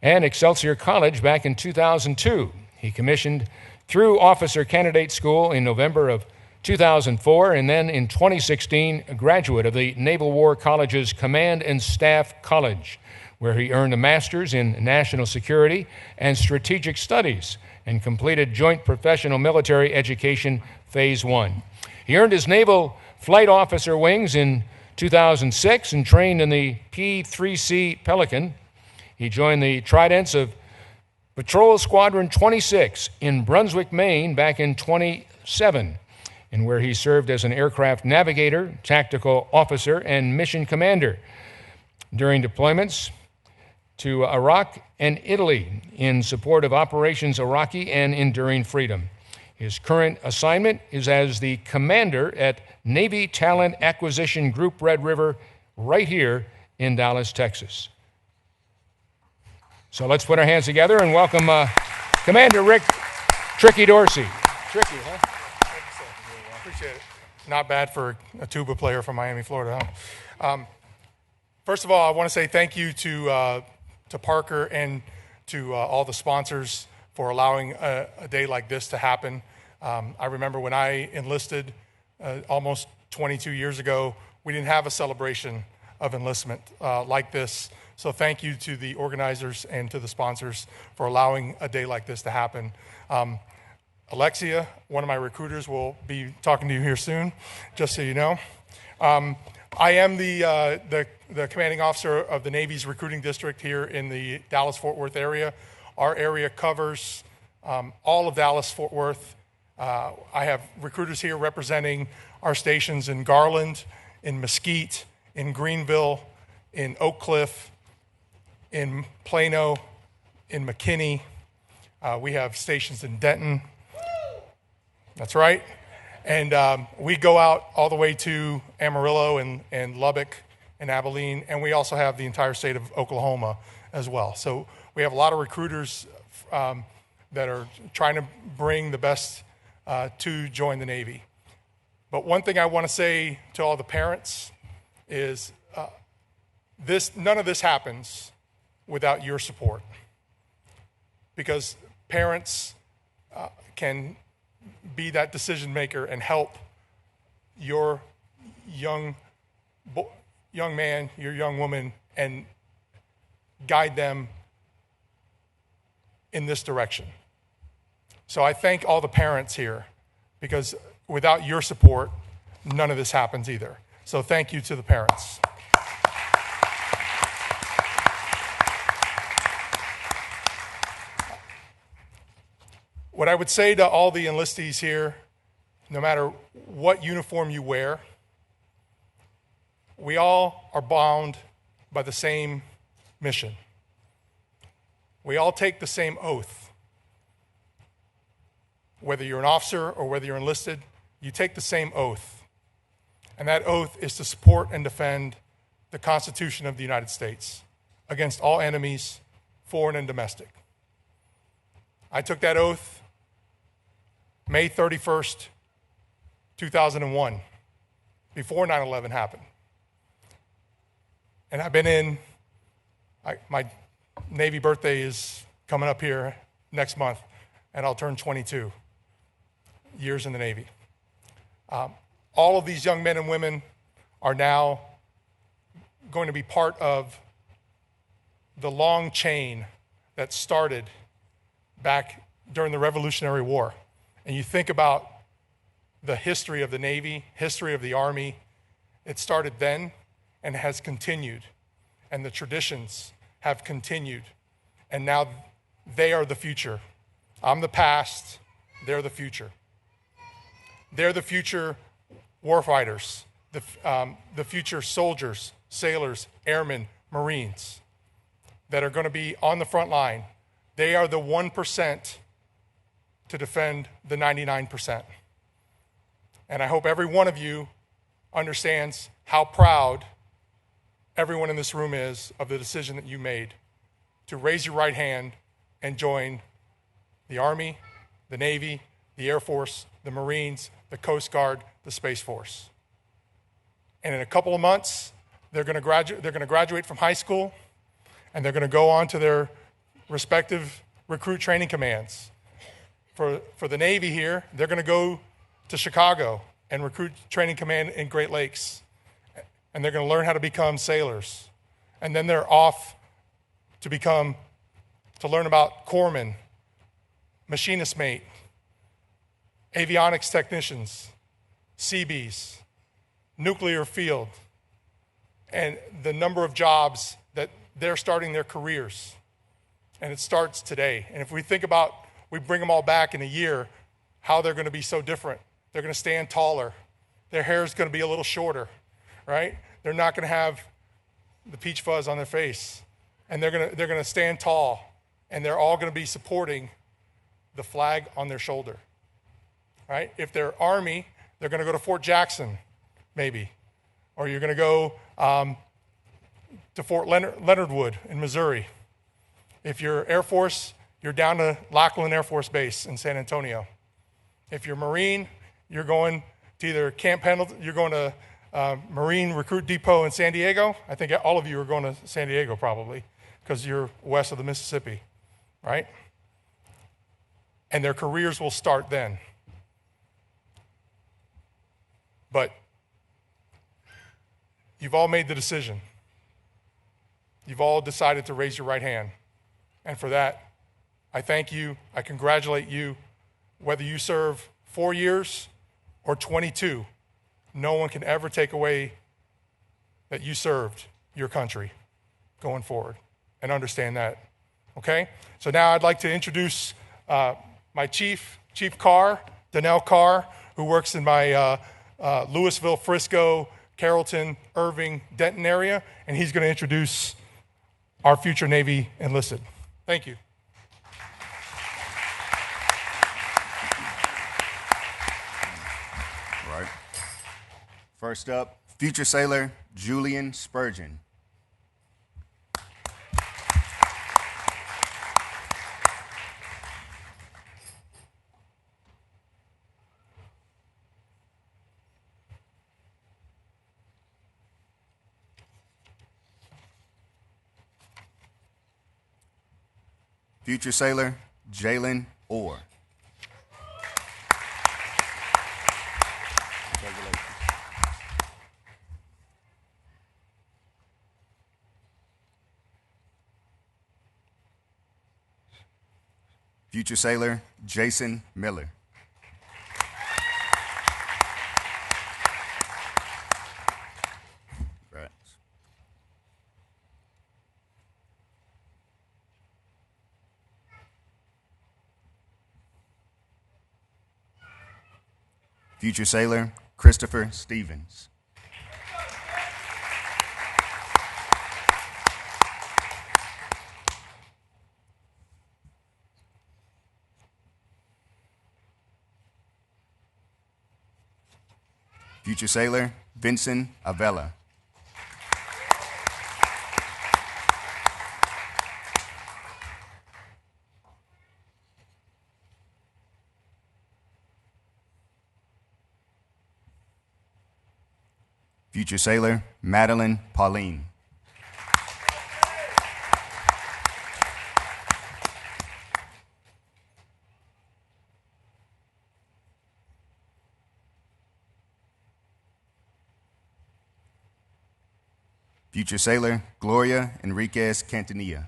and Excelsior College back in 2002. He commissioned through Officer Candidate School in November of 2004, and then in 2016, a graduate of the Naval War College's Command and Staff College, where he earned a master's in National Security and Strategic Studies and completed Joint Professional Military Education Phase 1. He earned his Naval Flight Officer wings in 2006 and trained in the P-3C Pelican. He joined the Tridents of Patrol Squadron 26 in Brunswick, Maine back in 2007, and where he served as an aircraft navigator, tactical officer, and mission commander during deployments to Iraq and Italy in support of Operations Iraqi and Enduring Freedom. His current assignment is as the commander at Navy Talent Acquisition Group Red River right here in Dallas, Texas. So let's put our hands together and welcome Commander Rick Tricky Dorsey. Tricky, huh? Appreciate it. Not bad for a tuba player from Miami, Florida, huh? First of all, I want to say thank you to Parker and to all the sponsors for allowing a day like this to happen. I remember when I enlisted almost 22 years ago, we didn't have a celebration of enlistment like this. So thank you to the organizers and to the sponsors for allowing a day like this to happen. Alexia, one of my recruiters, will be talking to you here soon, just so you know. I am the commanding officer of the Navy's recruiting district here in the Dallas-Fort Worth area. Our area covers all of Dallas-Fort Worth. I have recruiters here representing our stations in Garland, in Mesquite, in Greenville, in Oak Cliff, in Plano, in McKinney. We have stations in Denton. That's right. And we go out all the way to Amarillo and Lubbock and Abilene, and we also have the entire state of Oklahoma as well. So we have a lot of recruiters that are trying to bring the best to join the Navy. But one thing I want to say to all the parents is none of this happens without your support, because parents can be that decision maker and help your young man, your young woman, and guide them in this direction. So I thank all the parents here, because without your support, none of this happens either. So thank you to the parents. What I would say to all the enlistees here, no matter what uniform you wear, we all are bound by the same mission. We all take the same oath. Whether you're an officer or whether you're enlisted, you take the same oath. And that oath is to support and defend the Constitution of the United States against all enemies, foreign and domestic. I took that oath May 31st, 2001, before 9/11 happened. And I've been in, my Navy birthday is coming up here next month, and I'll turn 22 years in the Navy. All of these young men and women are now going to be part of the long chain that started back during the Revolutionary War. And you think about the history of the Navy, history of the Army, it started then and has continued. And the traditions have continued. And now they are the future. I'm the past, they're the future. They're the future warfighters, the future soldiers, sailors, airmen, Marines that are going to be on the front line. They are the 1% to defend the 99%. And I hope every one of you understands how proud everyone in this room is of the decision that you made to raise your right hand and join the Army, the Navy, the Air Force, the Marines, the Coast Guard, the Space Force. And in a couple of months, they're going to graduate from high school, and they're going to go on to their respective recruit training commands. For the Navy here, they're going to go to Chicago and recruit training command in Great Lakes. And they're going to learn how to become sailors. And then they're off to learn about corpsmen, machinist mate, avionics technicians, Seabees, nuclear field, and the number of jobs that they're starting their careers. And it starts today. And if we think about, we bring them all back in a year, how they're going to be so different. They're going to stand taller. Their hair is going to be a little shorter, right? They're not going to have the peach fuzz on their face. And they're going to stand tall. And they're all going to be supporting the flag on their shoulder, right? If they're Army, they're going to go to Fort Jackson, maybe. Or you're going to go to Fort Leonard Wood in Missouri. If you're Air Force, you're down to Lackland Air Force Base in San Antonio. If you're Marine, you're going to either Camp Pendleton, you're going to Marine Recruit Depot in San Diego. I think all of you are going to San Diego probably because you're west of the Mississippi, right? And their careers will start then. But you've all made the decision. You've all decided to raise your right hand. And for that, I thank you. I congratulate you. Whether you serve 4 years or 22, no one can ever take away that you served your country going forward. And understand that, okay? So now I'd like to introduce my Chief Carr, Donnell Carr, who works in my Louisville, Frisco, Carrollton, Irving, Denton area, and he's going to introduce our future Navy enlisted. Thank you. All right. First up, future sailor Julian Spurgeon. Future sailor Jalen Orr. Future sailor Jason Miller. Congrats. Future sailor Christopher Stevens. Future sailor Vincent Avella. Future sailor Madeline Pauline. Future sailor Gloria Enriquez Cantanilla.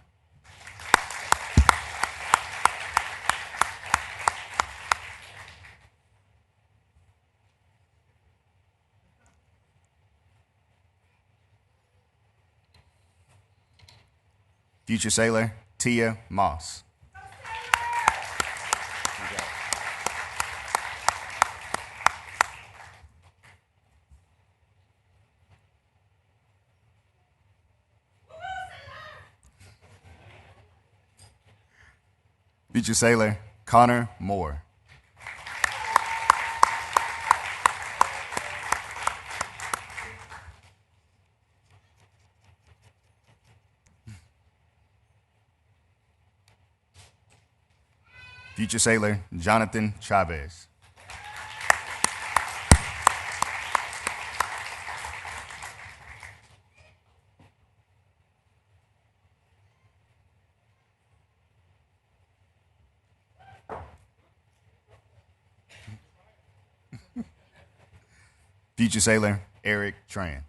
Future sailor Tia Moss. Future sailor Connor Moore. Future sailor Jonathan Chavez. Future sailor Eric Tran.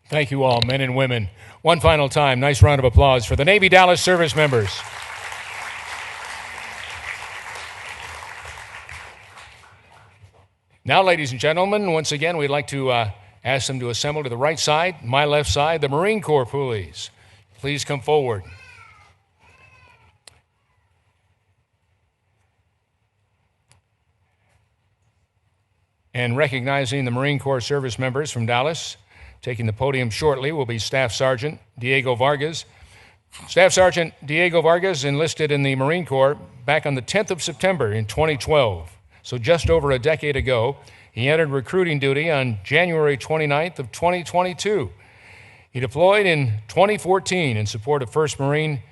Thank you all, men and women. One final time, nice round of applause for the Navy Dallas service members. Now, ladies and gentlemen, once again, we'd like to ask them to assemble to the right side, my left side, the Marine Corps Poolies. please come forward. And recognizing the Marine Corps service members from Dallas, taking the podium shortly will be Staff Sergeant Diego Vargas. Staff Sergeant Diego Vargas enlisted in the Marine Corps back on the 10th of September in 2012, so just over a decade ago. He entered recruiting duty on January 29th of 2022. He deployed in 2014 in support of 1st Marine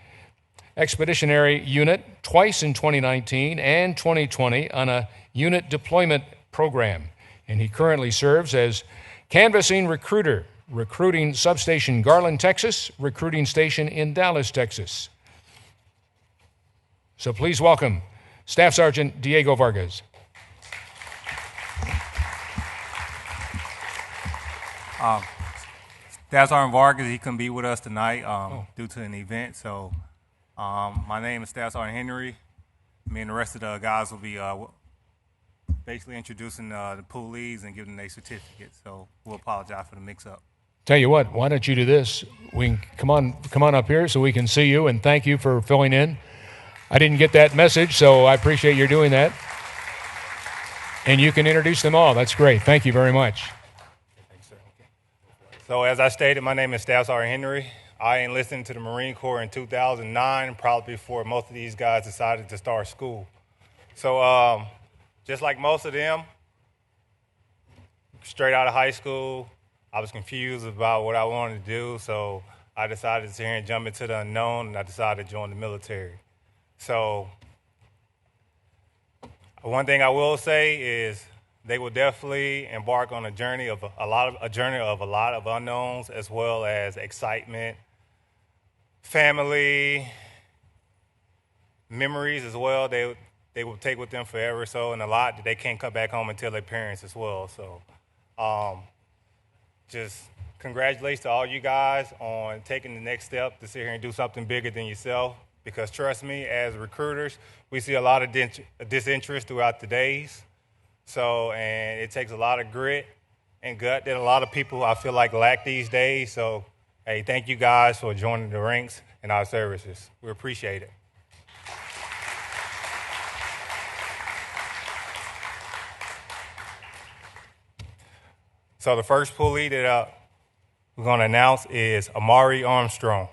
Expeditionary Unit, twice in 2019 and 2020 on a unit deployment program, and he currently serves as canvassing recruiter, recruiting substation Garland, Texas, recruiting station in Dallas, Texas. So please welcome Staff Sergeant Diego Vargas. Staff Sergeant Vargas, he couldn't be with us tonight due to an event. So my name is Staff Sergeant Henry. Me and the rest of the guys will be basically introducing the poolies and giving them their certificates. So we'll apologize for the mix-up. Tell you what, why don't you do this? We can come on up here so we can see you, and thank you for filling in. I didn't get that message, so I appreciate your doing that. And you can introduce them all. That's great. Thank you very much. So as I stated, my name is Staff Sergeant Henry. I enlisted into the Marine Corps in 2009, probably before most of these guys decided to start school. So just like most of them, straight out of high school, I was confused about what I wanted to do, so I decided to sit here and jump into the unknown, and I decided to join the military. So one thing I will say is they will definitely embark on a journey of a lot of unknowns, as well as excitement, family, memories as well. They will take with them forever, so, and a lot that they can't come back home and tell their parents as well. So just congratulations to all you guys on taking the next step to sit here and do something bigger than yourself, because trust me, as recruiters, we see a lot of disinterest throughout the days. So, and it takes a lot of grit and gut that a lot of people, I feel like, lack these days. So, hey, thank you guys for joining the ranks in our services. We appreciate it. So the first poolee that we're going to announce is Amari Armstrong.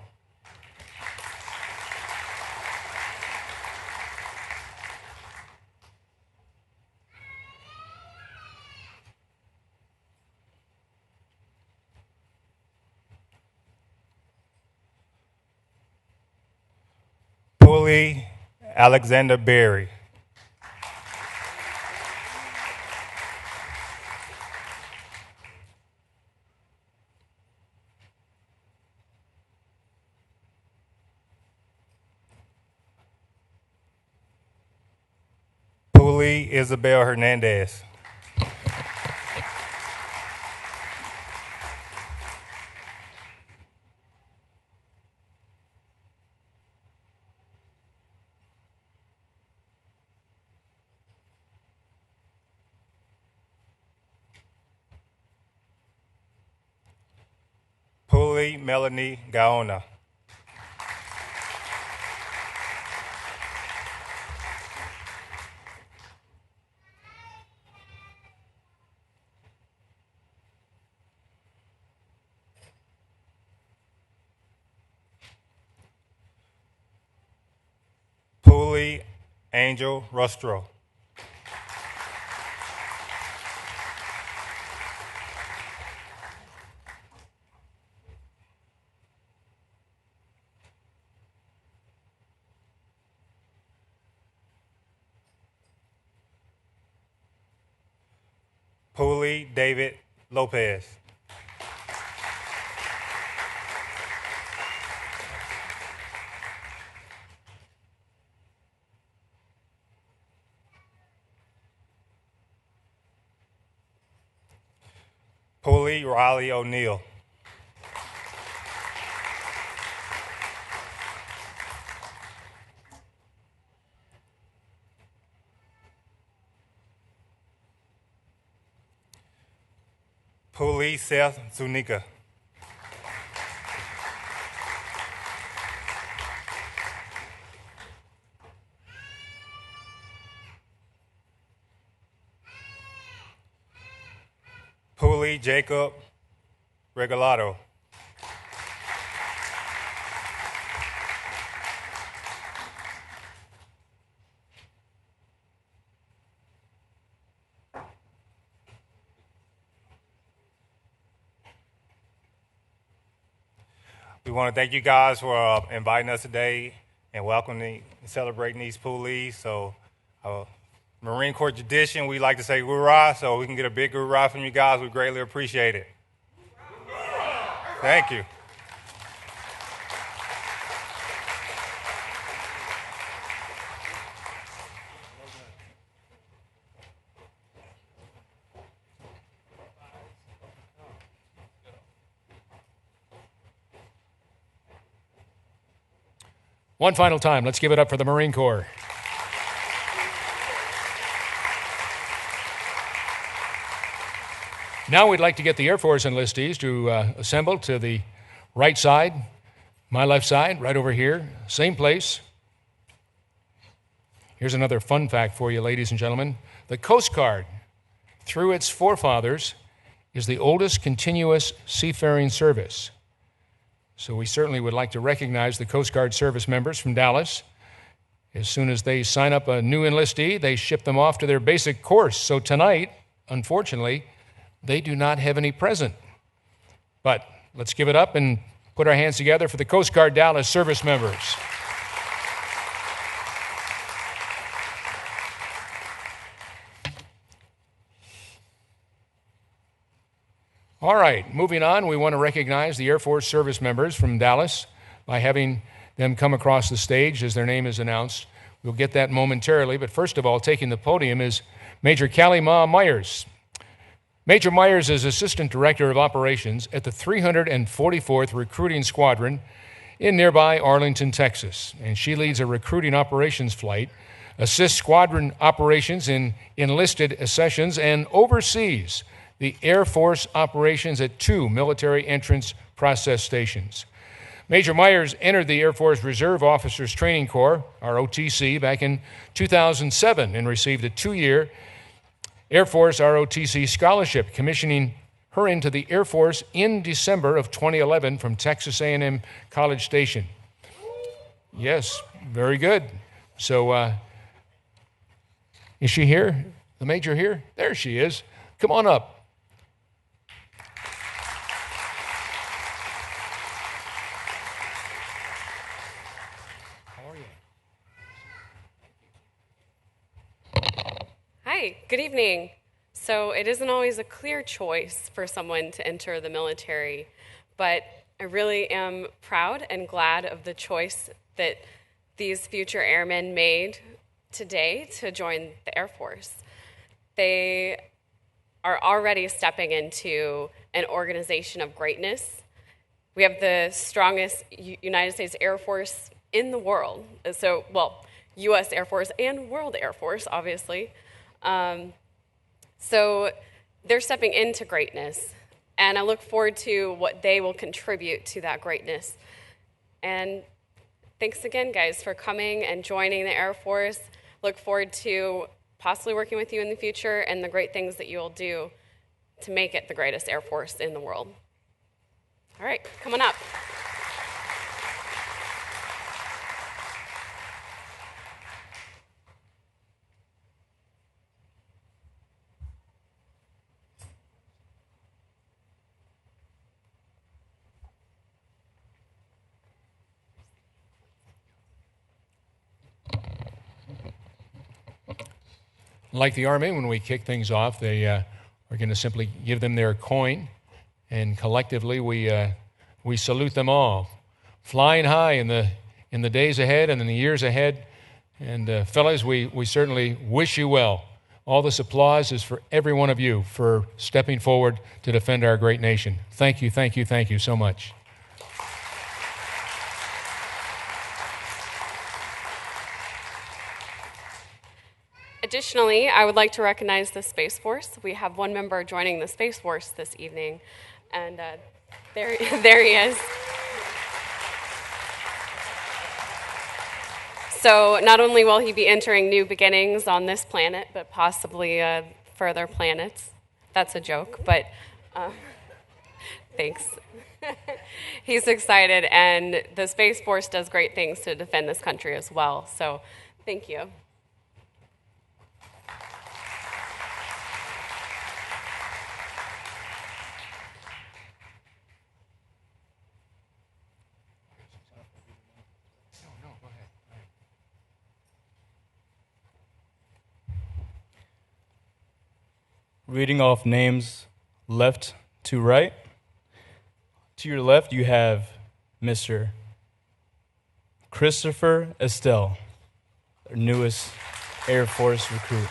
Poolee Alexander Berry. Poolee Isabel Hernandez. Poolee Melanie Gaona. Poolee Angel Rustro. Poolee David Lopez. Poolee Riley O'Neill. Poolee Seth Zuniga. Louis Jacob Regalado. We want to thank you guys for inviting us today and welcoming and celebrating these poolies. So, Marine Corps tradition, we like to say hoorah, so we can get a big hoorah from you guys. We greatly appreciate it. Thank you. One final time, let's give it up for the Marine Corps. Now we'd like to get the Air Force enlistees to assemble to the right side, my left side, right over here, same place. Here's another fun fact for you, ladies and gentlemen. The Coast Guard, through its forefathers, is the oldest continuous seafaring service. So we certainly would like to recognize the Coast Guard service members from Dallas. As soon as they sign up a new enlistee, they ship them off to their basic course. So tonight, unfortunately, they do not have any present. But let's give it up and put our hands together for the Coast Guard Dallas service members. All right, moving on, we want to recognize the Air Force service members from Dallas by having them come across the stage as their name is announced. We'll get that momentarily, but first of all, taking the podium is Major Callie Ma Myers. Major Myers is Assistant Director of Operations at the 344th Recruiting Squadron in nearby Arlington, Texas, and she leads a recruiting operations flight, assists squadron operations in enlisted accessions, and oversees the Air Force operations at 2 military entrance process stations. Major Myers entered the Air Force Reserve Officers Training Corps, our OTC, back in 2007 and received a 2-year Air Force ROTC scholarship, commissioning her into the Air Force in December of 2011 from Texas A&M College Station. Yes, very good. So, is she here? The Major here? There she is. Come on up. Hi, good evening. So it isn't always a clear choice for someone to enter the military, but I really am proud and glad of the choice that these future airmen made today to join the Air Force. They are already stepping into an organization of greatness. We have the strongest United States Air Force in the world. So, well, U.S. Air Force and World Air Force, obviously. So they're stepping into greatness, and I look forward to what they will contribute to that greatness. And thanks again, guys, for coming and joining the Air Force. Look forward to possibly working with you in the future and the great things that you will do to make it the greatest Air Force in the world. All right, come on up. Like the Army, when we kick things off, they are going to simply give them their coin, and collectively we salute them all, flying high in the days ahead and in the years ahead. And fellas, we certainly wish you well. All this applause is for every one of you for stepping forward to defend our great nation. Thank you, thank you, thank you so much. Additionally, I would like to recognize the Space Force. We have one member joining the Space Force this evening, and there he is. So not only will he be entering new beginnings on this planet, but possibly further planets. That's a joke, but Thanks. He's excited, and the Space Force does great things to defend this country as well. So thank you. Reading off names left to right. To your left, you have Mr. Christopher Estelle, our newest Air Force recruit.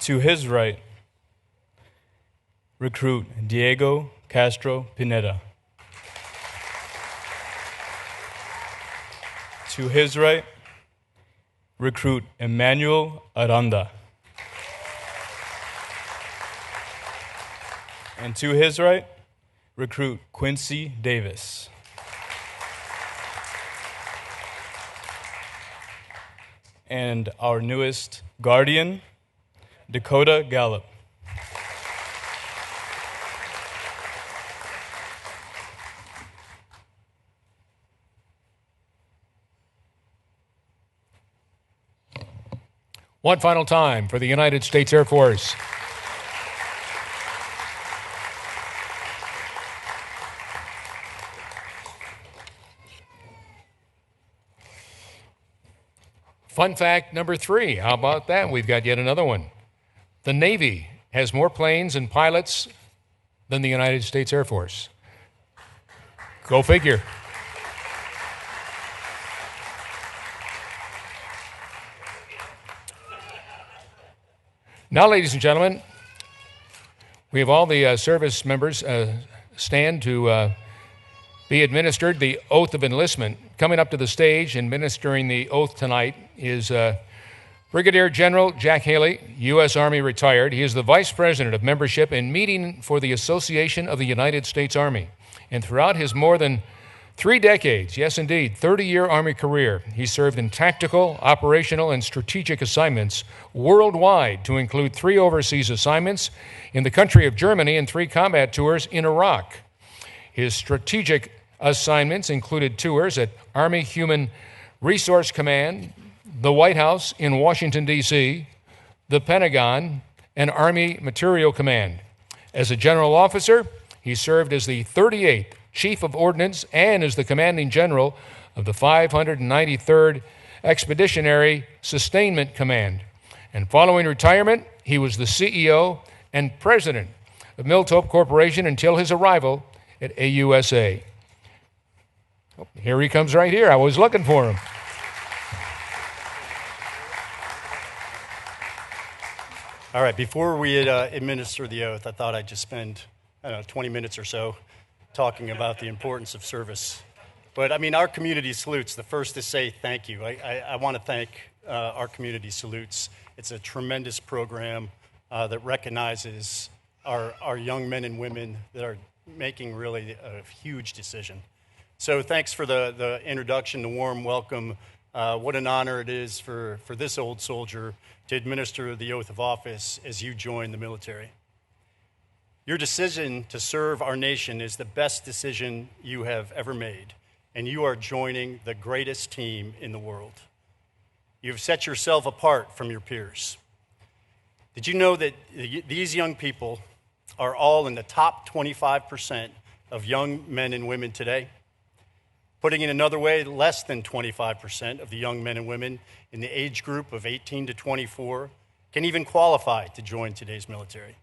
To his right, recruit Diego Castro Pineda. To his right, recruit Emmanuel Aranda. And to his right, recruit Quincy Davis. And our newest guardian, Dakota Gallup. One final time for the United States Air Force. Fun fact number 3. How about that? We've got yet another one. The Navy has more planes and pilots than the United States Air Force. Go figure. Now, ladies and gentlemen, we have all the service members stand to be administered the oath of enlistment. Coming up to the stage and administering the oath tonight is Brigadier General Jack Haley, U.S. Army retired. He is the Vice President of Membership and Meeting for the Association of the United States Army. And throughout his more than 3 decades, yes indeed, 30-year Army career, he served in tactical, operational, and strategic assignments worldwide, to include 3 overseas assignments in the country of Germany and 3 combat tours in Iraq. His strategic assignments included tours at Army Human Resource Command, the White House in Washington, D.C., the Pentagon, and Army Material Command. As a general officer, he served as the 38th Chief of Ordnance and as the Commanding General of the 593rd Expeditionary Sustainment Command. And following retirement, he was the CEO and President of Miltope Corporation until his arrival at AUSA. Oh, here he comes right here. I was looking for him. All right, before we administer the oath, I thought I'd just spend, 20 minutes or so talking about the importance of service. But I mean, our community salutes, the first to say thank you. I want to thank our community salutes. It's a tremendous program that recognizes our young men and women that are making really a huge decision. So thanks for the introduction, the warm welcome. What an honor it is for this old soldier to administer the oath of office as you join the military. Your decision to serve our nation is the best decision you have ever made, and you are joining the greatest team in the world. You've set yourself apart from your peers. Did you know that these young people are all in the top 25% of young men and women today? Putting it another way, less than 25% of the young men and women in the age group of 18 to 24 can even qualify to join today's military.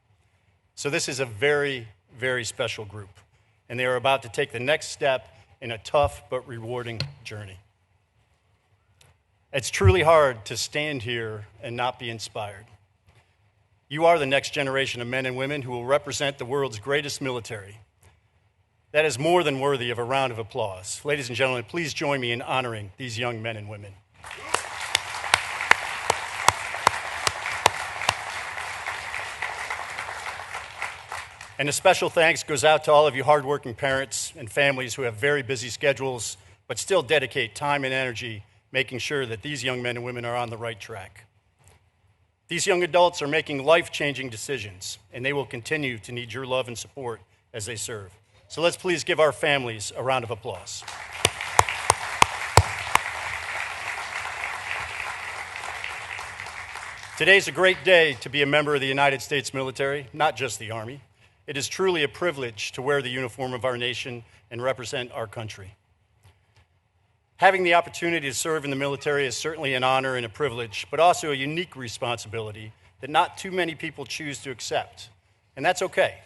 So this is a very, very special group, and they are about to take the next step in a tough but rewarding journey. It's truly hard to stand here and not be inspired. You are the next generation of men and women who will represent the world's greatest military. That is more than worthy of a round of applause. Ladies and gentlemen, please join me in honoring these young men and women. And a special thanks goes out to all of you hardworking parents and families who have very busy schedules, but still dedicate time and energy making sure that these young men and women are on the right track. These young adults are making life-changing decisions, and they will continue to need your love and support as they serve. So let's please give our families a round of applause. Today's a great day to be a member of the United States military, not just the Army. It is truly a privilege to wear the uniform of our nation and represent our country. Having the opportunity to serve in the military is certainly an honor and a privilege, but also a unique responsibility that not too many people choose to accept. And that's okay.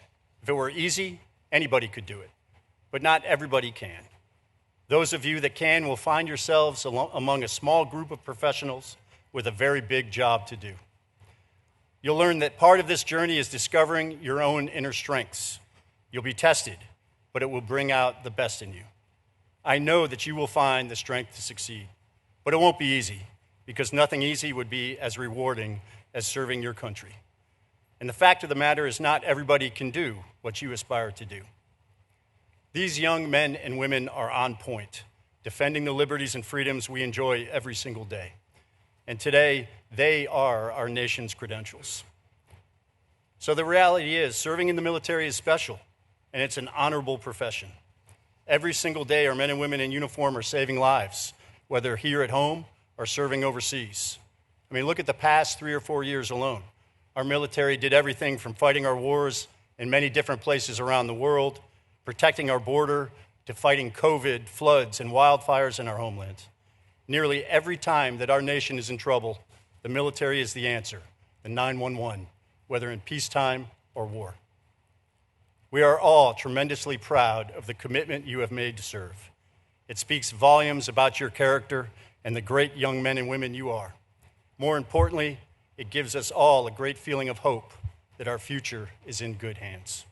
If it were easy, anybody could do it, but not everybody can. Those of you that can will find yourselves among a small group of professionals with a very big job to do. You'll learn that part of this journey is discovering your own inner strengths. You'll be tested, but it will bring out the best in you. I know that you will find the strength to succeed, but it won't be easy, because nothing easy would be as rewarding as serving your country. And the fact of the matter is, not everybody can do what you aspire to do. These young men and women are on point, defending the liberties and freedoms we enjoy every single day. And today, they are our nation's credentials. So the reality is, serving in the military is special, and it's an honorable profession. Every single day, our men and women in uniform are saving lives, whether here at home or serving overseas. I mean, look at the past 3 or 4 years alone. Our military did everything from fighting our wars in many different places around the world, protecting our border, to fighting COVID, floods, and wildfires in our homeland. Nearly every time that our nation is in trouble, the military is the answer, the 911, whether in peacetime or war. We are all tremendously proud of the commitment you have made to serve. It speaks volumes about your character and the great young men and women you are. More importantly, it gives us all a great feeling of hope that our future is in good hands.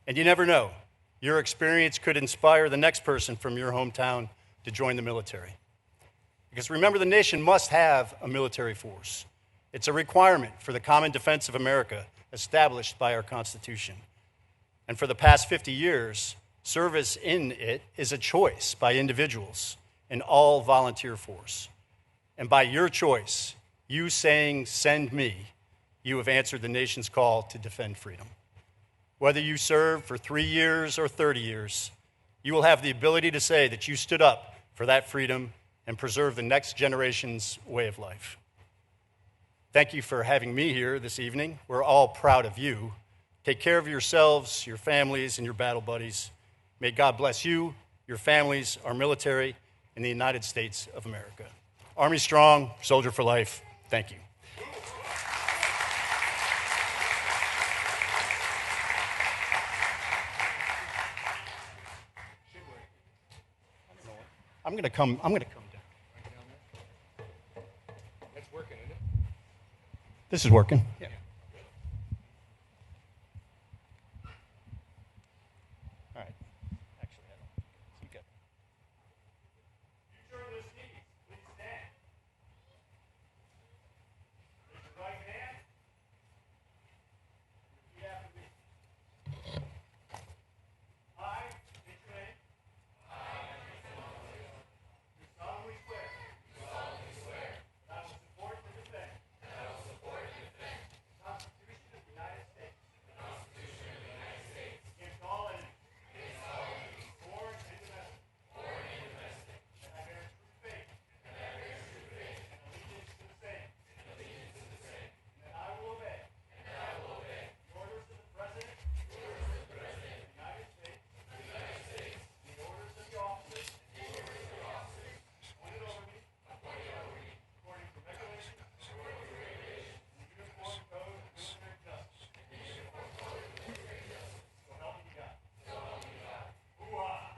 And you never know, your experience could inspire the next person from your hometown to join the military. Because remember, the nation must have a military force. It's a requirement for the common defense of America established by our Constitution. And for the past 50 years, service in it is a choice by individuals, an all-volunteer force. And by your choice, you saying, "Send me," you have answered the nation's call to defend freedom. Whether you serve for 3 years or 30 years, you will have the ability to say that you stood up for that freedom and preserve the next generation's way of life. Thank you for having me here this evening. We're all proud of you. Take care of yourselves, your families, and your battle buddies. May God bless you, your families, our military, and the United States of America. Army strong, soldier for life. Thank you. I'm going to come down. That's working, isn't it? This is working. Yeah. All right. Actually, I don't. You got. Future enlistees, please stand. Raise your right hand. Repeat after me. I, state your name. Do solemnly swear. That I will support and defend. The Constitution of the United States. Against all enemies. Foreign and domestic. And I bear true faith. And allegiance to the same. And that I will obey. The orders of the President. Of the United States. And the orders of the officers. Appointed over me. According to regulations. And the Uniform Code of Military Justice. So help me God. Hoorah.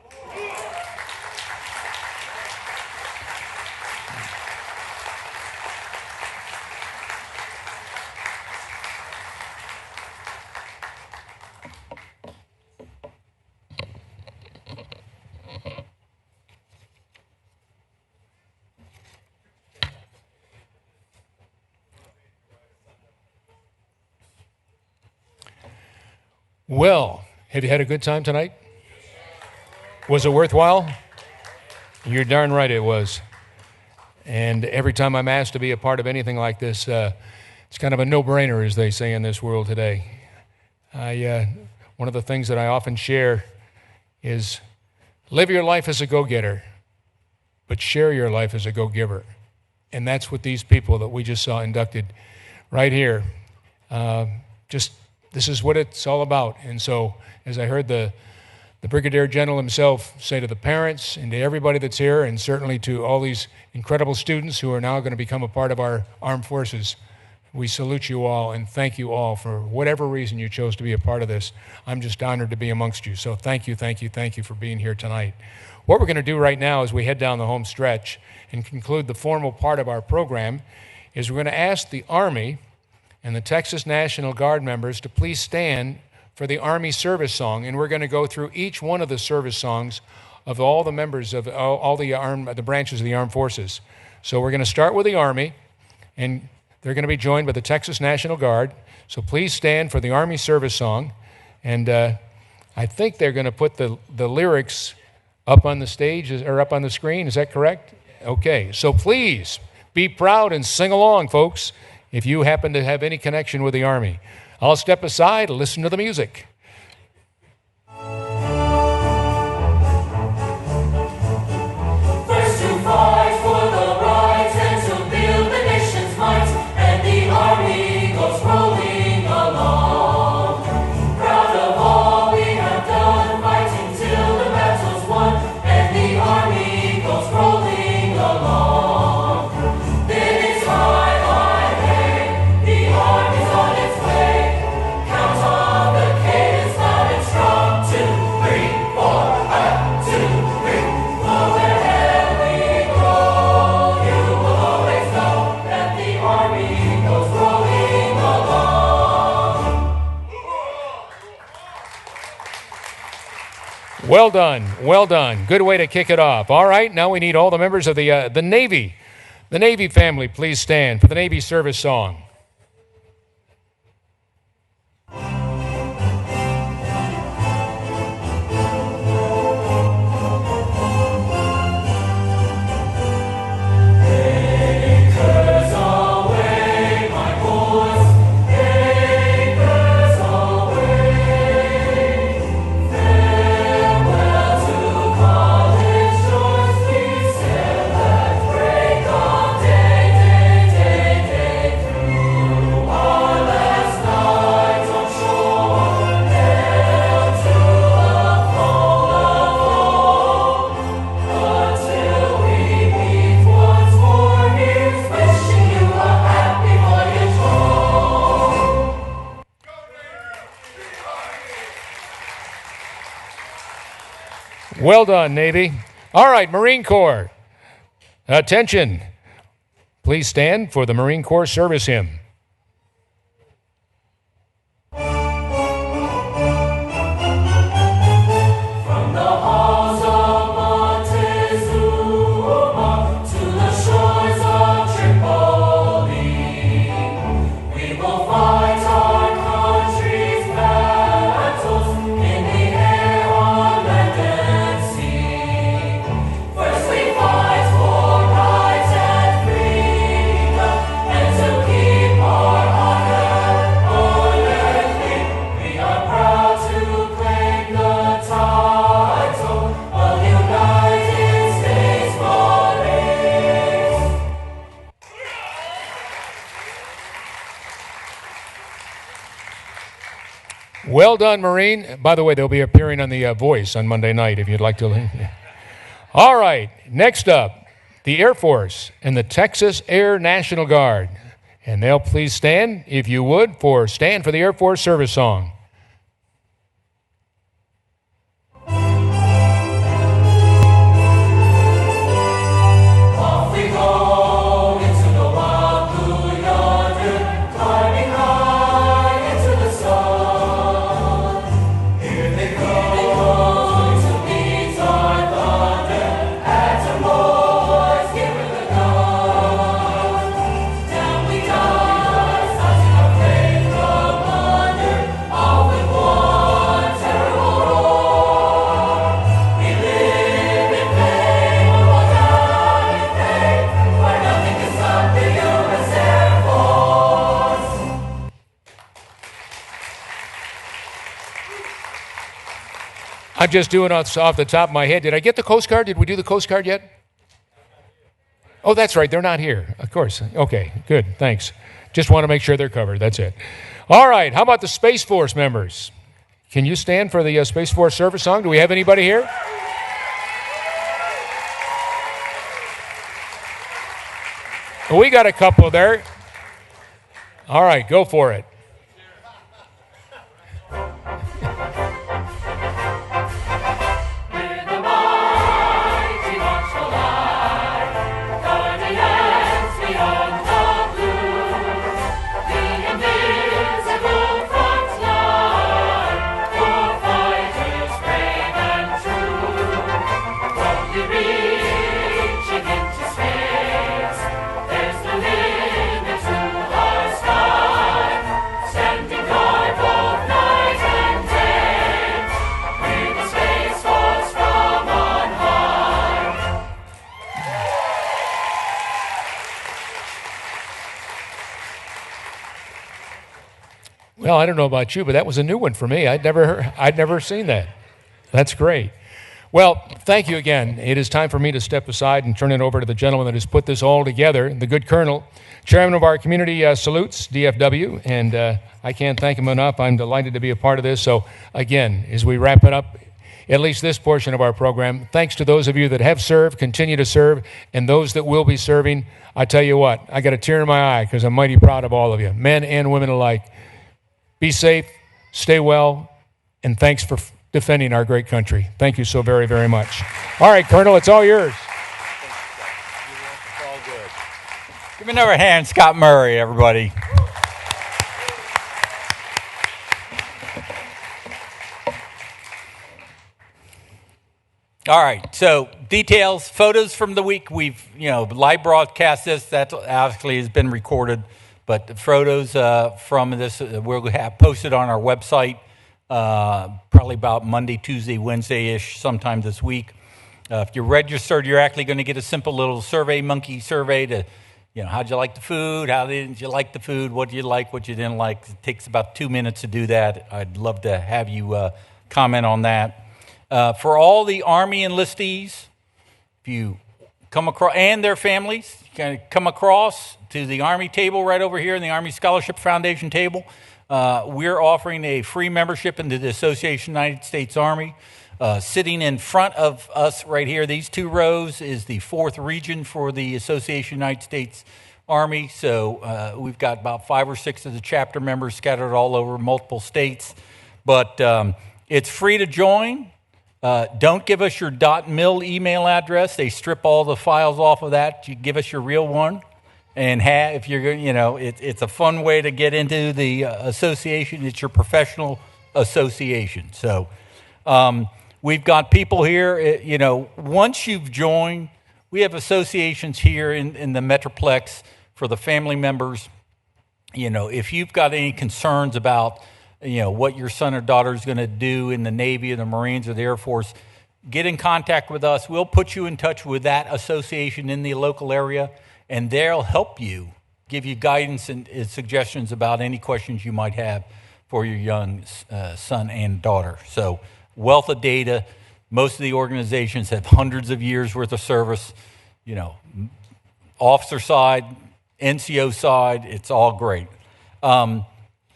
Well, have you had a good time tonight? Was it worthwhile? You're darn right it was. And every time I'm asked to be a part of anything like this, It's kind of a no-brainer, as they say in this world today. One of the things that I often share is live your life as a go-getter, but share your life as a go-giver. And that's what these people that we just saw inducted right here, this is what it's all about. And so, as I heard the Brigadier General himself say to the parents and to everybody that's here, and certainly to all these incredible students who are now going to become a part of our armed forces, we salute you all and thank you all for whatever reason you chose to be a part of this. I'm just honored to be amongst you. So thank you for being here tonight. What we're going to do right now as we head down the home stretch and conclude the formal part of our program is we're going to ask the Army and the Texas National Guard members to please stand for the Army service song, and we're going to go through each one of the service songs of all the members of all the branches of the armed forces. So we're going to start with the Army, and they're going to be joined by the Texas National Guard. So please stand for the Army service song, and I think they're going to put the lyrics up on the stage or up on the screen. Is that correct? Okay. So please be proud and sing along, folks, if you happen to have any connection with the Army. I'll step aside and listen to the music. First to fight for the right and to build the nation's might, and the Army goes rolling along. Proud of all we have done, fighting till the battle's won, and the Army goes rolling along. Then it's high, high, hey, the Army's on its way. Count on the cadence loud and strong. 2, 3, 4, 1, 2, 3. Overhead we go. You will always know that the Army goes rolling along. Well done, well done. Good way to kick it off. All right, now we need all the members of the Navy. The Navy family, please stand for the Navy service song. Anchors away, my boys. Anchors away. Farewell to college shores. We sail at break of day, through our last night on shore. Hail to the fall of home, until we meet once more. Here's wishing you a happy voyage home. Well done, Navy. All right, Marine Corps. Attention. Please stand for the Marine Corps service hymn. From the halls of Montezuma to the shores of Tripoli, we will fight our country's battles in the air, on land and sea. First we fight for right and freedom, and to keep our honor unearthly. We are proud to claim the title of United States Marines. Well done, Marine. By the way, they'll be appearing on The Voice on Monday night if you'd like to. All right, next up, the Air Force and the Texas Air National Guard. And they'll please stand, if you would, for Stand for the Air Force service song. Off we go into the wild blue yonder, climbing high into the sun. Here they go to meet our thunder. Atom boys, give her the gun. Down we dive, starting our flame from under. All just doing it off the top of my head. Did I get the Coast Guard? Did we do the Coast Guard yet? Oh, that's right. They're not here. Of course. Okay, good. Thanks. Just want to make sure they're covered. That's it. All right. How about the Space Force members? Can you stand for the Space Force service song? Do we have anybody here? We got a couple there. All right, go for it. Well, I don't know about you, but that was a new one for me. I'd never seen that. That's great. Well, thank you again. It is time for me to step aside and turn it over to the gentleman that has put this all together, the good colonel, chairman of our community salutes, DFW, and I can't thank him enough. I'm delighted to be a part of this. So, again, as we wrap it up, at least this portion of our program, thanks to those of you that have served, continue to serve, and those that will be serving. I tell you what, I got a tear in my eye because I'm mighty proud of all of you, men and women alike. Be safe, stay well, and thanks for defending our great country. Thank you so very, very much. All right, Colonel, it's all yours. It's all good. Give me another hand, Scott Murray, everybody. All right, so details, photos from the week. We've, live broadcast this. That actually has been recorded. But the photos from this we'll have posted on our website probably about Monday, Tuesday, Wednesday-ish, sometime this week. If you're registered, you're actually going to get a simple little monkey survey to, how'd you like the food? How didn't you like the food? What did you like? What you didn't like? It takes about 2 minutes to do that. I'd love to have you comment on that. For all the Army enlistees, if you come across, and their families, you can come across to the Army table right over here in the Army Scholarship Foundation table. We're offering a free membership into the Association of the United States Army. Sitting in front of us right here, these two rows, is the 4th region for the Association of the United States Army. So we've got about 5 or 6 of the chapter members scattered all over multiple states. But it's free to join. Don't give us your .mil email address. They strip all the files off of that. You give us your real one. And if you're, it's a fun way to get into the association. It's your professional association. So we've got people here, once you've joined, we have associations here in the Metroplex for the family members. If you've got any concerns about, what your son or daughter is going to do in the Navy or the Marines or the Air Force, get in contact with us. We'll put you in touch with that association in the local area, and they'll help you, give you guidance and suggestions about any questions you might have for your young son and daughter. So, wealth of data. Most of the organizations have hundreds of years worth of service. Officer side, NCO side, it's all great.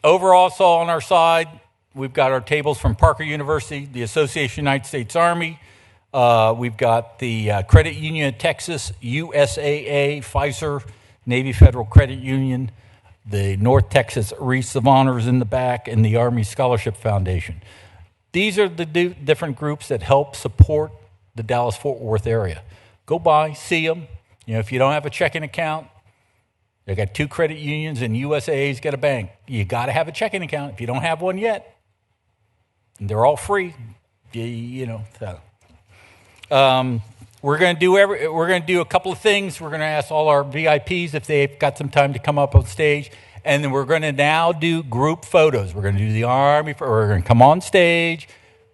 Overall, so on our side, we've got our tables from Parker University, the Association of the United States Army. We've got the Credit Union of Texas, USAA, Pfizer, Navy Federal Credit Union, the North Texas Wreaths of Honors in the back, and the Army Scholarship Foundation. These are the different groups that help support the Dallas-Fort Worth area. Go by, see them. If you don't have a checking account, they got 2 credit unions, and USAA's got a bank. You got to have a checking account if you don't have one yet. And they're all free. So. We're going to do a couple of things. We're going to ask all our VIPs if they've got some time to come up on stage, and then we're going to now do group photos. We're going to do the Army. We're going to come on stage.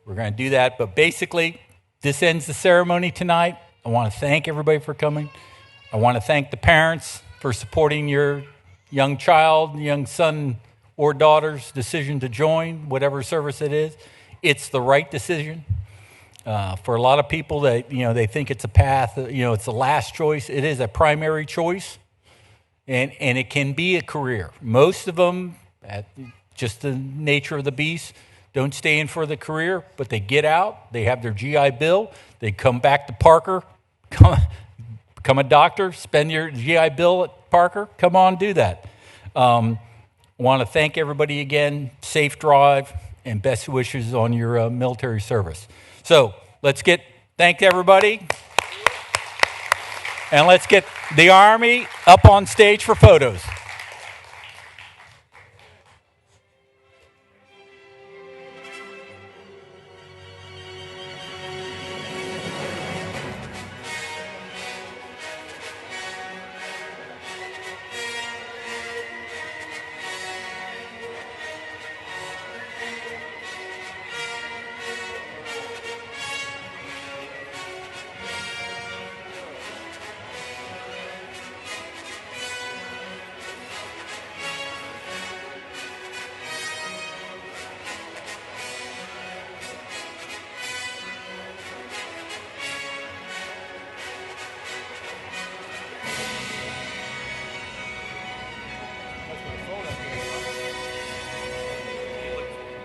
We're going to do that. But basically, this ends the ceremony tonight. I want to thank everybody for coming. I want to thank the parents for supporting your young child, young son or daughter's decision to join whatever service it is. It's the right decision. For a lot of people that, they think it's a path, it's the last choice. It is a primary choice, and it can be a career. Most of them, just the nature of the beast, don't stay in for the career, but they get out, they have their GI Bill, they come back to Parker, become a doctor, spend your GI Bill at Parker, come on, do that. Want to thank everybody again, safe drive, and best wishes on your military service. So let's thank everybody, and let's get the Army up on stage for photos.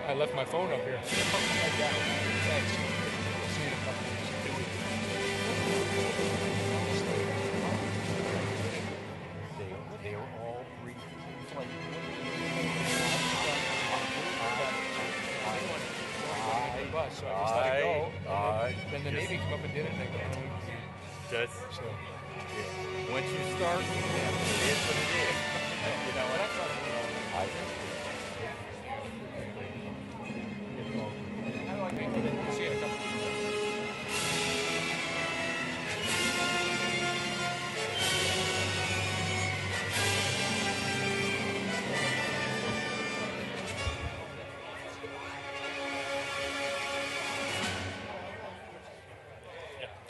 I left my phone up here. Thanks. See you in a couple weeks. They were all So I just let it go. Then the Navy came up and did it, and they go, That's so. Yeah. Once you start, it is what it is. You know what? See you in a couple weeks.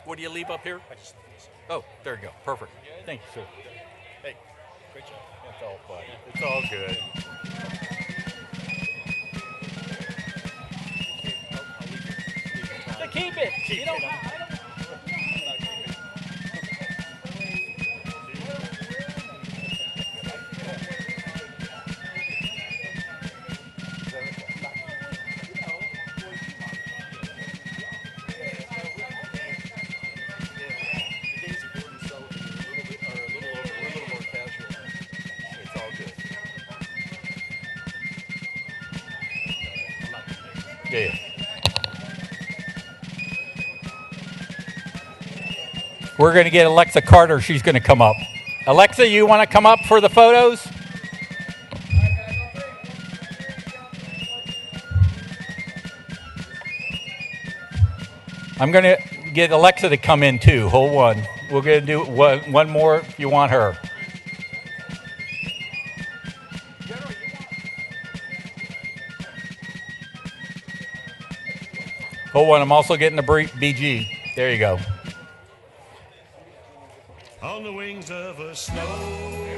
What do you leave up here? Oh, there you go. Perfect. Thank you, sir. Hey, great job. It's all fun. It's all good. Keep it. You don't Yeah. We're going to get Alexa Carter. She's going to come up. Alexa, you want to come up for the photos? I'm going to get Alexa to come in too. Hold on. We're going to do one more if you want her. Hold on. I'm also getting the BG. There you go. On the wings of a snow